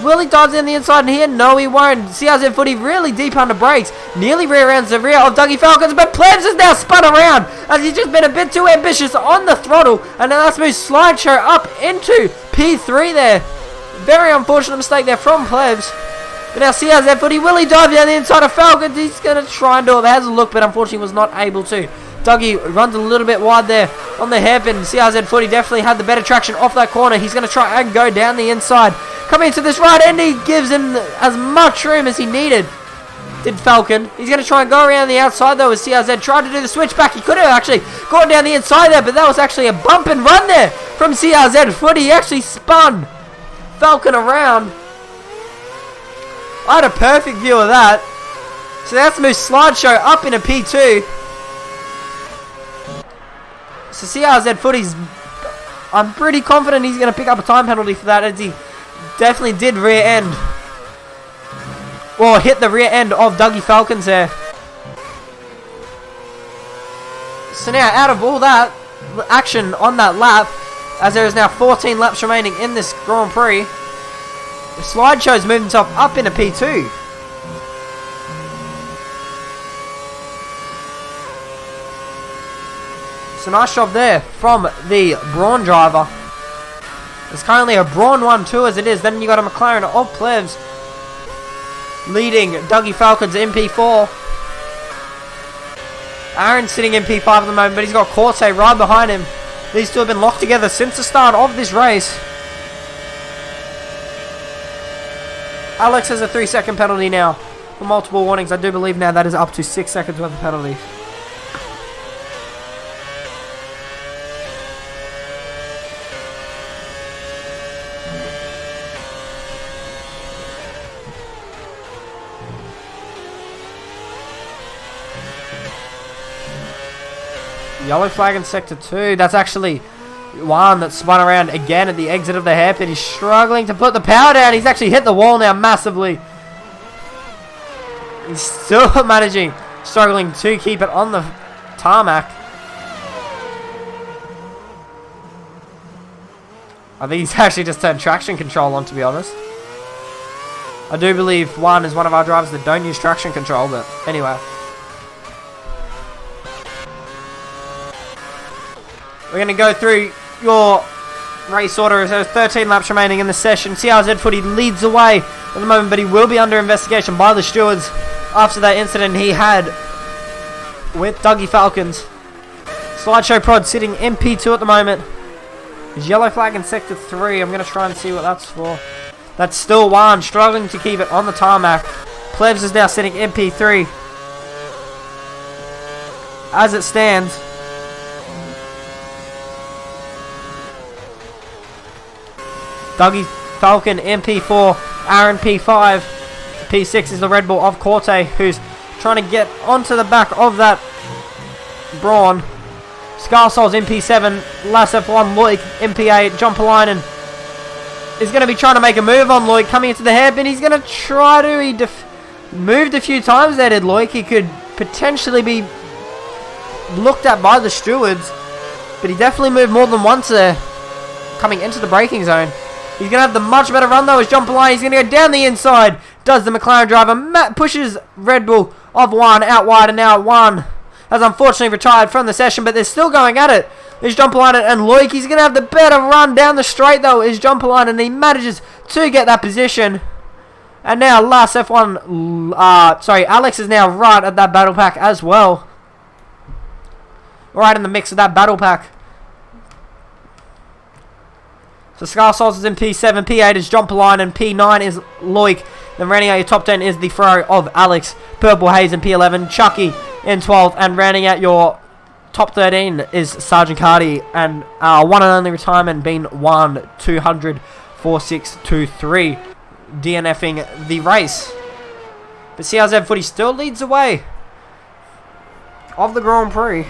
S1: Will he dive in the inside in here? No, he won't. CRZ Footy really deep under brakes. Nearly rear-ends the rear of Dougie Falcons, but Plebs has now spun around as he's just been a bit too ambitious on the throttle. And now let's move Slideshow up into P3 there. Very unfortunate mistake there from Plebs. But now CRZ Footy, will he dive down the inside of Falcons? He's going to try and do it. Has a look, but unfortunately was not able to. Dougie runs a little bit wide there on the hairpin. CRZ Footy definitely had the better traction off that corner. He's going to try and go down the inside. Coming into this right end, he gives him as much room as he needed. Did Falcon. He's going to try and go around the outside though as CRZ tried to do the switch back. He could have actually gone down the inside there, but that was actually a bump and run there from CRZ Footy. He actually spun Falcon around. I had a perfect view of that. So let's move Slideshow up into P2. So CRZ Footy's, I'm pretty confident he's going to pick up a time penalty for that, as he definitely did rear end. Well, hit the rear end of Dougie Falcons there. So now, out of all that action on that lap, as there is now 14 laps remaining in this Grand Prix, the Slideshow's moved himself up into P2. So nice job there from the Brawn driver. It's currently a Brawn 1-2 as it is. Then you got a McLaren of Plebs leading Dougie Falcons in P4. Aaron's sitting in P5 at the moment, but he's got Corte right behind him. These two have been locked together since the start of this race. Alex has a 3-second penalty now for multiple warnings. I do believe now that is up to 6 seconds worth of penalties. Yellow flag in sector 2. That's actually one that spun around again at the exit of the hairpin. He's struggling to put the power down. He's actually hit the wall now massively. He's still struggling to keep it on the tarmac. I think he's actually just turned traction control on, to be honest. I do believe one is one of our drivers that don't use traction control, but anyway. We're going to go through your race order. There's 13 laps remaining in the session. CRZ Footy leads the way at the moment, but he will be under investigation by the stewards after that incident he had with Dougie Falcons. Slideshow Prod sitting in P2 at the moment. His yellow flag in Sector 3. I'm going to try and see what that's for. That's still one. Struggling to keep it on the tarmac. Plebs is now sitting in P3. As it stands. Dougie Falcon in P4. Aaron P5. P6 is the Red Bull of Corte, who's trying to get onto the back of that Brawn. Scarsoul's in P7. Last F1 Loic in P8. John Polainen is going to be trying to make a move on Loic. Coming into the hairpin. He's going to try to... He moved a few times there, did Loic. He could potentially be looked at by the stewards. But he definitely moved more than once there. Coming into the braking zone. He's going to have the much better run though as John Polainen. He's going to go down the inside. Does the McLaren driver. Matt pushes Red Bull of 1 out wide, and now 1 has unfortunately retired from the session, but they're still going at it. There's John Polainen and Loic. He's going to have the better run down the straight though is John Polainen, and he manages to get that position. And now last F1, Alex is now right at that battle pack as well. Right in the mix of that battle pack. So Scarsoul's is in P7, P8 is John Polainen, P9 is Loic. Then rounding out your top 10 is the Ferrari of Alex. Purple Haze in P11, Chucky in 12. And rounding out your top 13 is Sergeant Cardi. And one and only retirement being 1-200-4623. DNFing the race. But CRZ Footy still leads the way of the Grand Prix.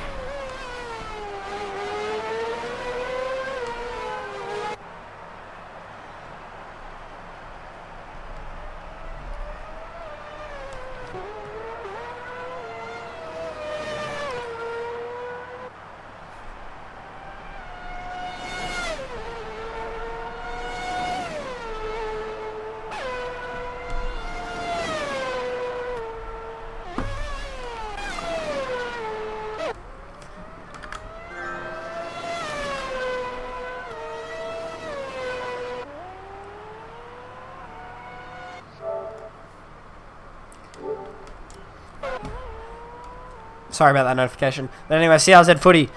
S1: Sorry about that notification. But anyway, CRZ Footy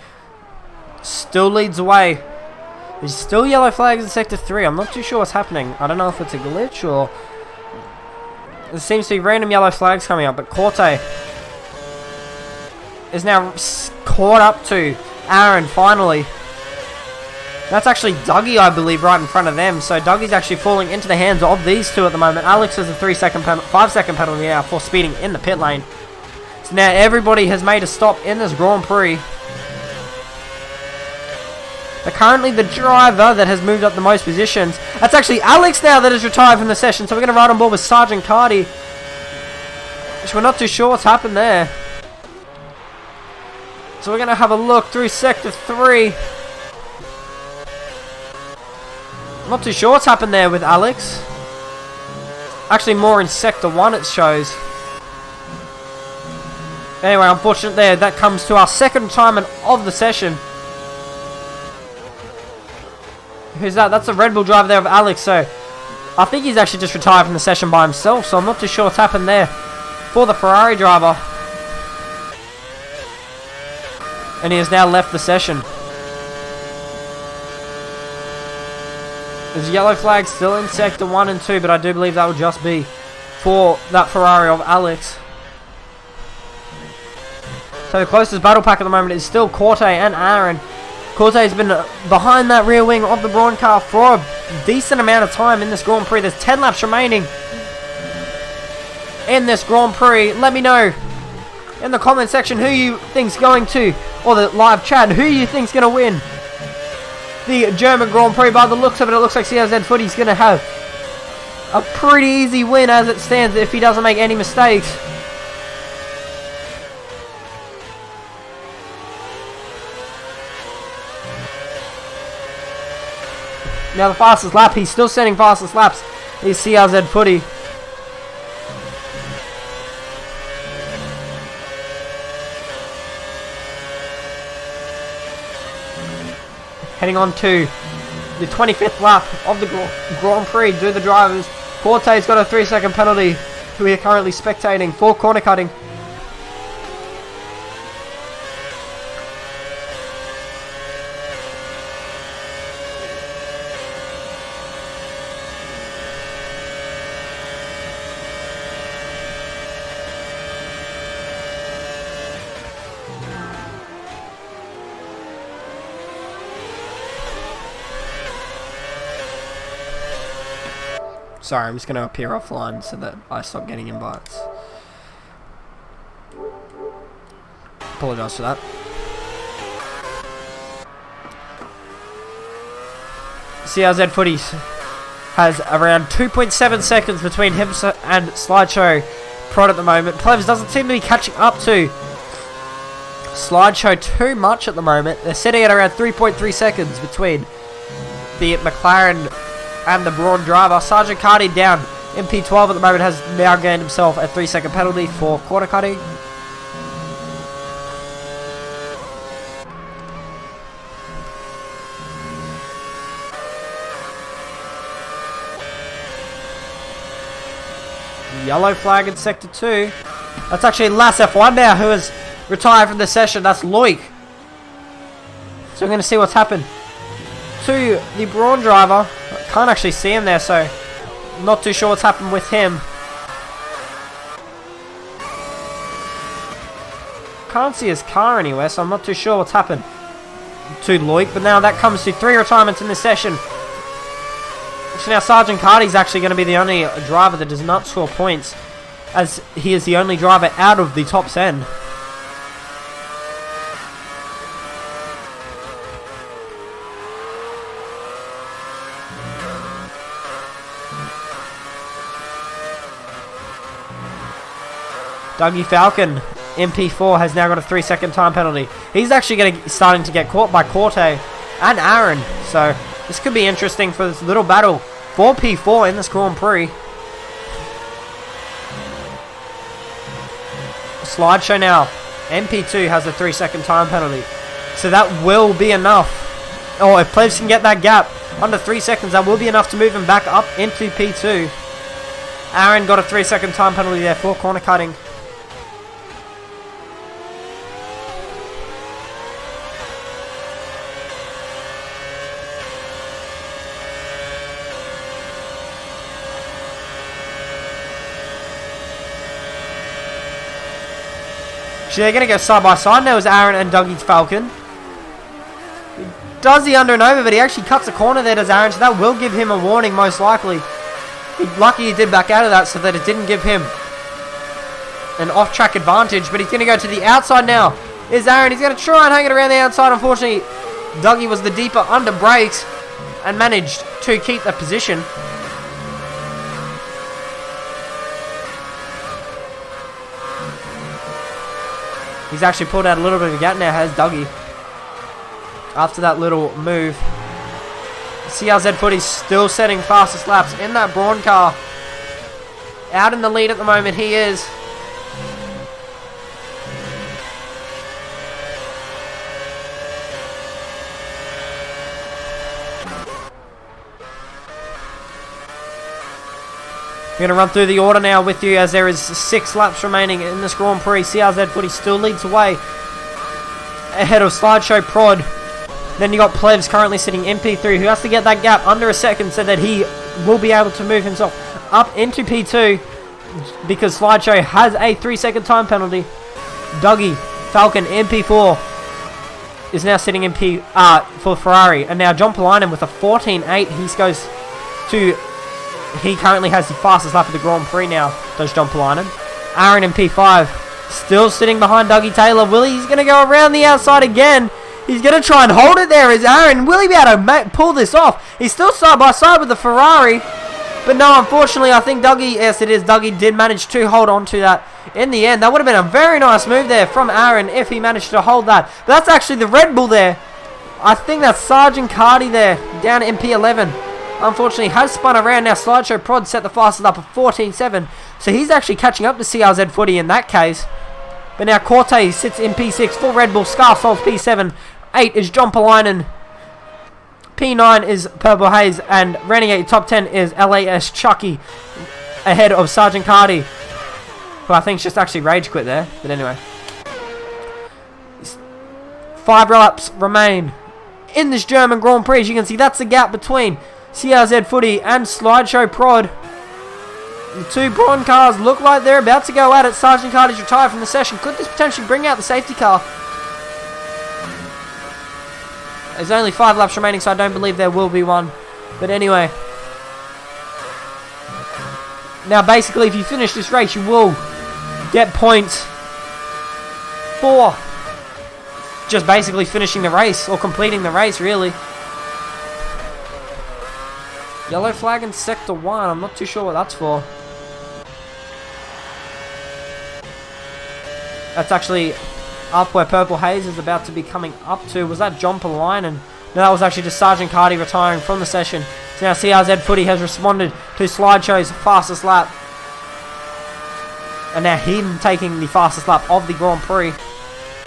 S1: still leads the way. There's still yellow flags in Sector 3. I'm not too sure what's happening. I don't know if it's a glitch or... There seems to be random yellow flags coming up. But Corte is now caught up to Aaron finally. That's actually Dougie, I believe, right in front of them. So Dougie's actually falling into the hands of these two at the moment. Alex has a 5-second penalty now for speeding in the pit lane. So now everybody has made a stop in this Grand Prix. But currently the driver that has moved up the most positions, that's actually Alex now that has retired from the session. So we're going to ride on board with Sergeant Cardi, which we're not too sure what's happened there. So we're going to have a look through Sector 3. I'm not too sure what's happened there with Alex. Actually more in Sector 1 it shows. Anyway, unfortunate there. That comes to our second retirement of the session. Who's that? That's the Red Bull driver there of Alex. So, I think he's actually just retired from the session by himself. So, I'm not too sure what's happened there for the Ferrari driver. And he has now left the session. There's yellow flag still in Sector 1 and 2. But I do believe that will just be for that Ferrari of Alex. So the closest battle pack at the moment is still Corte and Aaron. Corte has been behind that rear wing of the Brawn car for a decent amount of time in this Grand Prix. There's 10 laps remaining in this Grand Prix. Let me know in the comment section who you think's going to, or the live chat, who you think's going to win the German Grand Prix. By the looks of it, it looks like CRZ Footy's going to have a pretty easy win as it stands if he doesn't make any mistakes. Now the fastest lap, he's still setting fastest laps, is CRZ Footy. Heading on to the 25th lap of the Grand Prix. Do the drivers. Corte's got a 3-second penalty, who we are currently spectating for corner cutting. Sorry, I'm just going to appear offline so that I stop getting invites. Apologise for that. CRZ Footy has around 2.7 seconds between him and Slideshow Prod at the moment. Plebs doesn't seem to be catching up to Slideshow too much at the moment. They're sitting at around 3.3 seconds between the McLaren and the Brawn driver. Sergeant Cardi down. MP12 at the moment has now gained himself a 3-second penalty for corner cutting. Yellow flag in Sector 2. That's actually Lass F1 now, who has retired from the session. That's Loic. So we're going to see what's happened to the Brawn driver. I can't actually see him there, so not too sure what's happened with him. Can't see his car anywhere, so I'm not too sure what's happened to Loic. But now that comes to 3 retirements in this session. So now Sergeant Cardi's actually going to be the only driver that does not score points, as he is the only driver out of the top 10. Dougie Falcon, MP4, has now got a 3-second time penalty. He's actually starting to get caught by Corte and Aaron, so this could be interesting for this little battle for P4 in this Grand Prix. Slideshow now. MP2 has a 3-second time penalty. So that will be enough. Oh, if Plebs can get that gap under 3 seconds, that will be enough to move him back up into P2. Aaron got a 3-second time penalty there for corner cutting. So they're going to go side by side now as Aaron and Dougie's Falcon. He does the under and over, but he actually cuts a corner there, does Aaron, so that will give him a warning most likely. Lucky he did back out of that so that it didn't give him an off-track advantage, but he's going to go to the outside now. Is Aaron, he's going to try and hang it around the outside. Unfortunately, Dougie was the deeper under brakes and managed to keep the position. He's actually pulled out a little bit of a gap now, has Dougie. After that little move. CRZ Footy's still setting fastest laps in that Brawn car. Out in the lead at the moment, he is. We're going to run through the order now with you as there is 6 laps remaining in this Grand Prix. CRZ Footy still leads away ahead of Slideshow Prod. Then you got Plebs currently sitting MP3, who has to get that gap under a second so that he will be able to move himself up into P2 because Slideshow has a 3-second time penalty. Dougie Falcon MP4 is now sitting in P for Ferrari, and now John Polainen with a 14.8. He goes to. He currently has the fastest lap of the Grand Prix now, does John Polainen. Aaron in P5, still sitting behind Dougie Taylor. He's going to go around the outside again. He's going to try and hold it there. Is Aaron? Will he be able to pull this off? He's still side by side with the Ferrari. But no, unfortunately, I think Dougie, yes it is, Dougie did manage to hold on to that in the end. That would have been a very nice move there from Aaron if he managed to hold that. But that's actually the Red Bull there. I think that's Sergeant Cardi there, down at MP11. Unfortunately, has spun around now. Slideshow Prod set the fastest up of 14.7. So he's actually catching up to CRZ Footy in that case. But now Corte sits in P6 for Red Bull. Scarsol's P7. 8 is John Polainen. P9 is Purple Haze. And rounding out your top 10 is LAS Chucky. Ahead of Sergeant Cardi, who I think just actually rage quit there. But anyway. 5 laps remain in this German Grand Prix. As you can see, that's the gap between CRZ Footy and Slideshow Prod. The 2 Brawn cars look like they're about to go at it. Sergeant Cardi's retired from the session. Could this potentially bring out the safety car? There's only 5 laps remaining, so I don't believe there will be one. But anyway. Now, basically, if you finish this race, you will get points for just basically finishing the race, or completing the race, really. Yellow flag in Sector 1. I'm not too sure what that's for. That's actually up where Purple Haze is about to be coming up to. Was that John Polainen? No, that was actually just Sergeant Cardi retiring from the session. So now CRZ Footy has responded to Slideshow's fastest lap. And now him taking the fastest lap of the Grand Prix.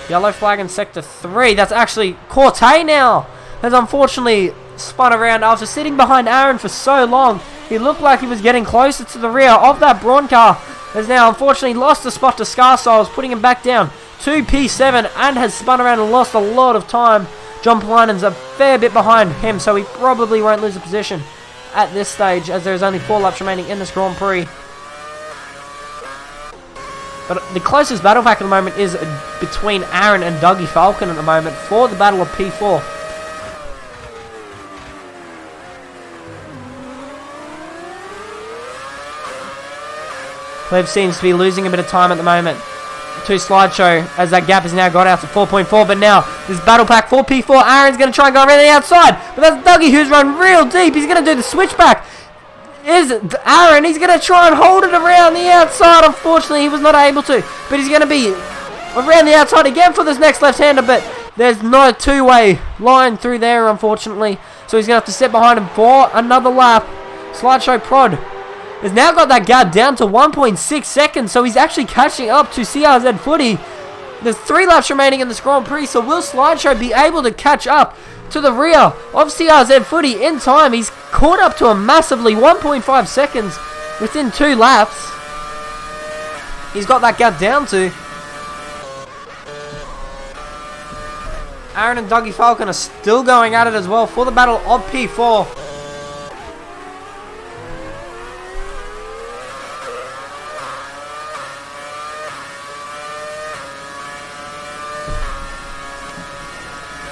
S1: Yellow flag in Sector 3. That's actually Corte now. Has unfortunately spun around after sitting behind Aaron for so long. He looked like he was getting closer to the rear of that Braun car. Has now unfortunately lost a spot to Scarsoils, putting him back down to P7 and has spun around and lost a lot of time. John Polanen's a fair bit behind him, so he probably won't lose a position at this stage, as there's only 4 laps remaining in this Grand Prix. But the closest battle pack at the moment is between Aaron and Dougie Falcon at the moment for the battle of P4. Cleve seems to be losing a bit of time at the moment to Slideshow, as that gap has now got out to 4.4. But now this battle pack for P4. Aaron's going to try and go around the outside, but that's Dougie who's run real deep. He's going to do the switchback. Is Aaron? He's going to try and hold it around the outside. Unfortunately, he was not able to, but he's going to be around the outside again for this next left-hander, but there's no two-way line through there, unfortunately, so he's going to have to sit behind him for another lap. Slideshow Prod has now got that gap down to 1.6 seconds, so he's actually catching up to CRZ Footy. There's 3 laps remaining in this Grand Prix, so will Slideshow be able to catch up to the rear of CRZ Footy in time? He's caught up to a massively 1.5 seconds within 2 laps. He's got that gap down to. Aaron and Dougie Falcon are still going at it as well for the battle of P4.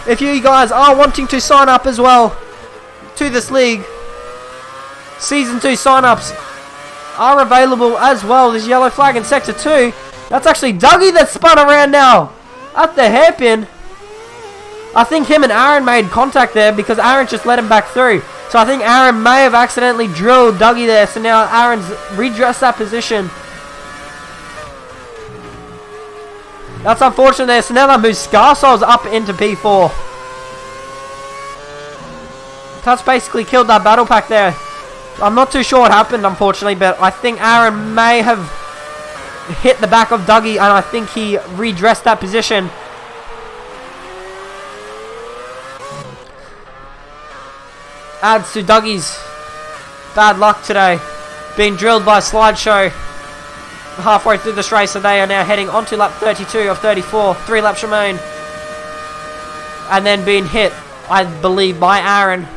S1: If you guys are wanting to sign up as well to this league, Season 2 sign-ups are available as well. There's yellow flag in Sector 2. That's actually Dougie that spun around now at the hairpin. I think him and Aaron made contact there because Aaron just let him back through. So I think Aaron may have accidentally drilled Dougie there. So now Aaron's redressed that position. That's unfortunate there. So now that moves Scarsoils up into P4. That's basically killed that battle pack there. I'm not too sure what happened, unfortunately, but I think Aaron may have hit the back of Dougie, and I think he redressed that position. Adds to Dougie's bad luck today. Being drilled by Slideshow halfway through this race, so they are now heading onto lap 32 of 34. 3 laps remain. And then being hit, I believe, by Aaron.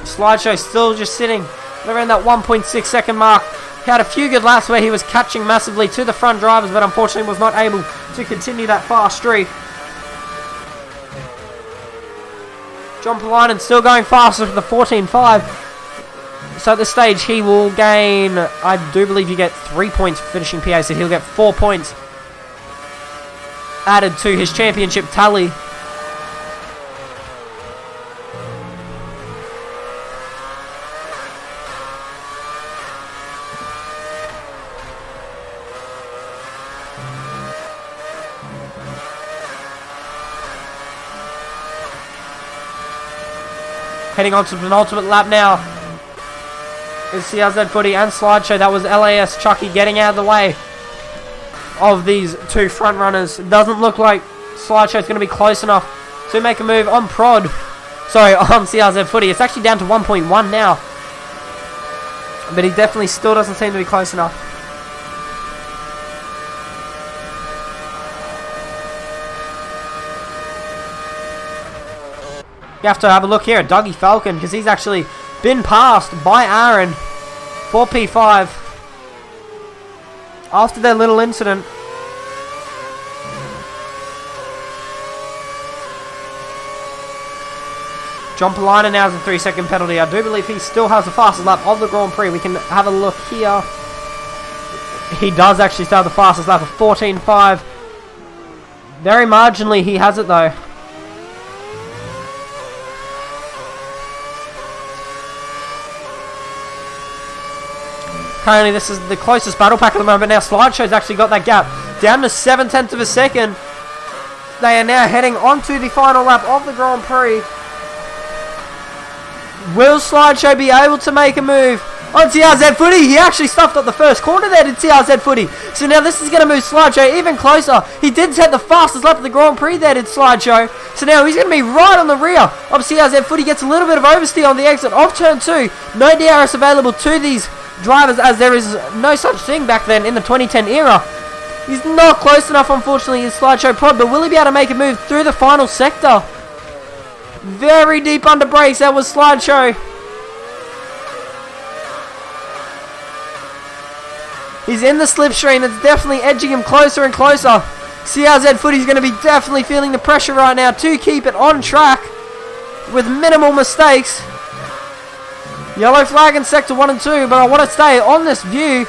S1: Slideshow still just sitting around that 1.6 second mark. He had a few good laps where he was catching massively to the front drivers, but unfortunately was not able to continue that fast streak. John Polainen still going faster for the 14.5. So at this stage he will gain, I do believe you get 3 points for finishing PA, so he'll get 4 points added to his championship tally. Heading on to the penultimate lap now is CRZ Footy and Slideshow. That was LAS Chucky getting out of the way of these 2 front runners. It doesn't look like Slideshow's going to be close enough to make a move on Prod. Sorry, on CRZ Footy. It's actually down to 1.1 now. But he definitely still doesn't seem to be close enough. You have to have a look here at Dougie Falcon, because he's actually been passed by Aaron for P5 after their little incident. John Polina now has a 3-second penalty. I do believe he still has the fastest lap of the Grand Prix. We can have a look here. He does actually still have the fastest lap of 14.5. Very marginally he has it though. Currently this is the closest battle pack at the moment. Now Slideshow's actually got that gap down to 7/10 of a second. They are now heading onto the final lap of the Grand Prix. Will Slideshow be able to make a move on TRZ Footy? He actually stuffed up the first corner there to TRZ Footy. So now this is going to move Slideshow even closer. He did set the fastest lap of the Grand Prix there, did Slideshow. So now he's going to be right on the rear of TRZ Footy. Gets a little bit of oversteer on the exit of turn 2. No DRS available to these drivers as there is no such thing back then in the 2010 era. He's not close enough, unfortunately, his Slideshow prod, but will he be able to make a move through the final sector? Very deep under brakes, that was Slideshow. He's in the slipstream, it's definitely edging him closer and closer. CRZ Footy's going to be definitely feeling the pressure right now to keep it on track with minimal mistakes. Yellow flag in sector 1 and 2, but I want to stay on this view.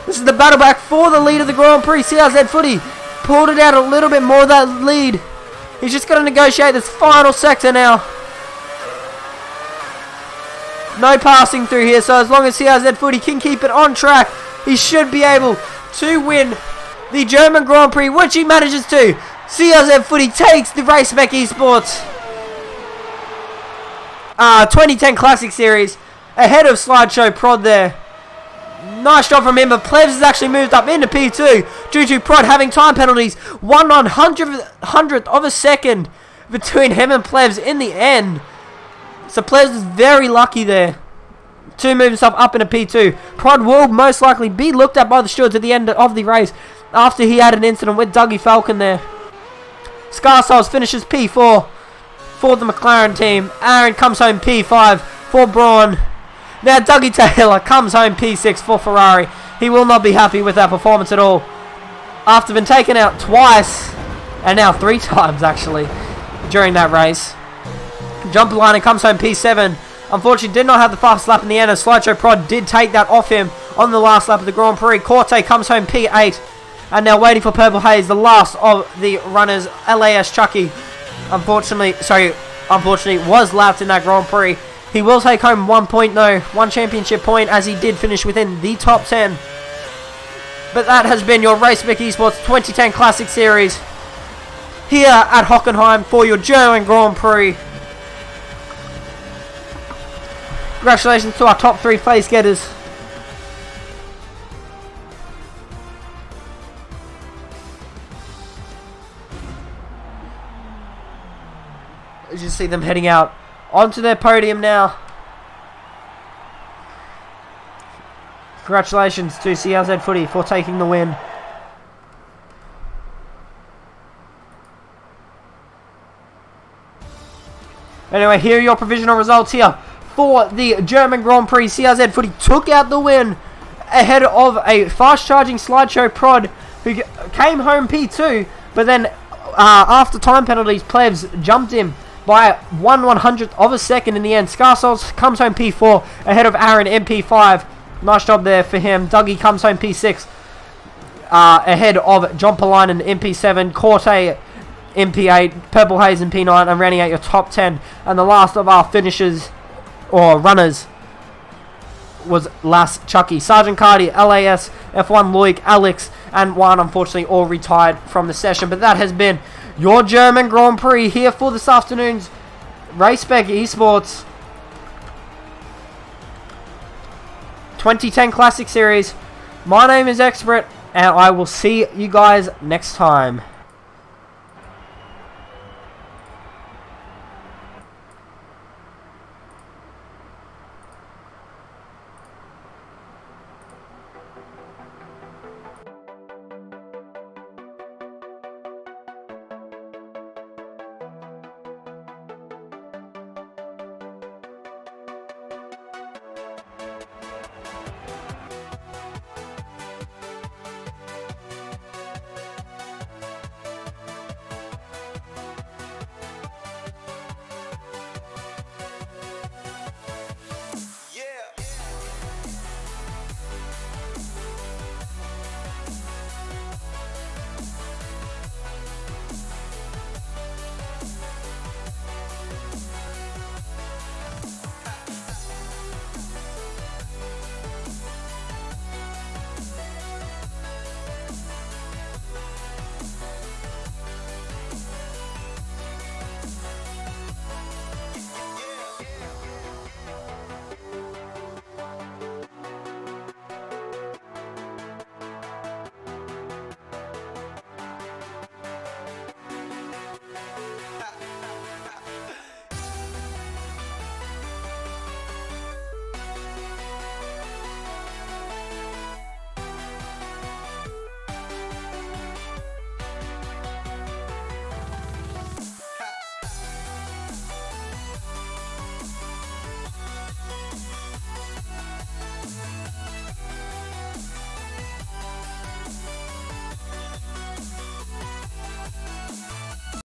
S1: This is the battle back for the lead of the Grand Prix. CRZ Footy pulled it out a little bit more of that lead. He's just got to negotiate this final sector now. No passing through here, so as long as CRZ Footy can keep it on track, he should be able to win the German Grand Prix, which he manages to. CRZ Footy takes the race Spec Esports 2010 Classic Series ahead of Slideshow Prod there. Nice job from him, but Plebs has actually moved up into P2 due to Prod having time penalties. 1/100th of a second between him and Plebs in the end. So Plebs is very lucky there to move himself up into P2. Prod will most likely be looked at by the stewards at the end of the race after he had an incident with Dougie Falcon there. Scarsouls finishes P4 for the McLaren team. Aaron comes home P5 for Braun. Now Dougie Taylor comes home P6 for Ferrari. He will not be happy with that performance at all. After being taken out twice, and now 3 times actually, during that race. John Polina comes home P7. Unfortunately did not have the fastest lap in the end, as Slideshow Prod did take that off him on the last lap of the Grand Prix. Corte comes home P8. And now waiting for Purple Haze, the last of the runners, LAS Chucky. Unfortunately was lapped in that Grand Prix. He will take home 1 point though, 1 championship point, as he did finish within the top 10. But that has been your Race Spec Esports 2010 Classic Series here at Hockenheim for your German Grand Prix. Congratulations to our top 3 place getters. As you see them heading out onto their podium now. Congratulations to CRZ Footy for taking the win. Anyway, here are your provisional results here for the German Grand Prix. CRZ Footy took out the win ahead of a fast-charging Slideshow Prod who came home P2, but then after time penalties, Plebs jumped him by 1/100th of a second in the end. Scarsouls comes home P4 ahead of Aaron in P5. Nice job there for him. Dougie comes home P6 ahead of John Polinen in P7. Corte in P8. Purple Haze in P9. And rounding out your top 10. And the last of our finishers or runners was Las Chucky. Sergeant Cardi, LAS, F1 Loic, Alex, and Juan unfortunately all retired from the session. But that has been your German Grand Prix here for this afternoon's Race Spec Esports 2010 Classic Series. My name is Expert, and I will see you guys next time.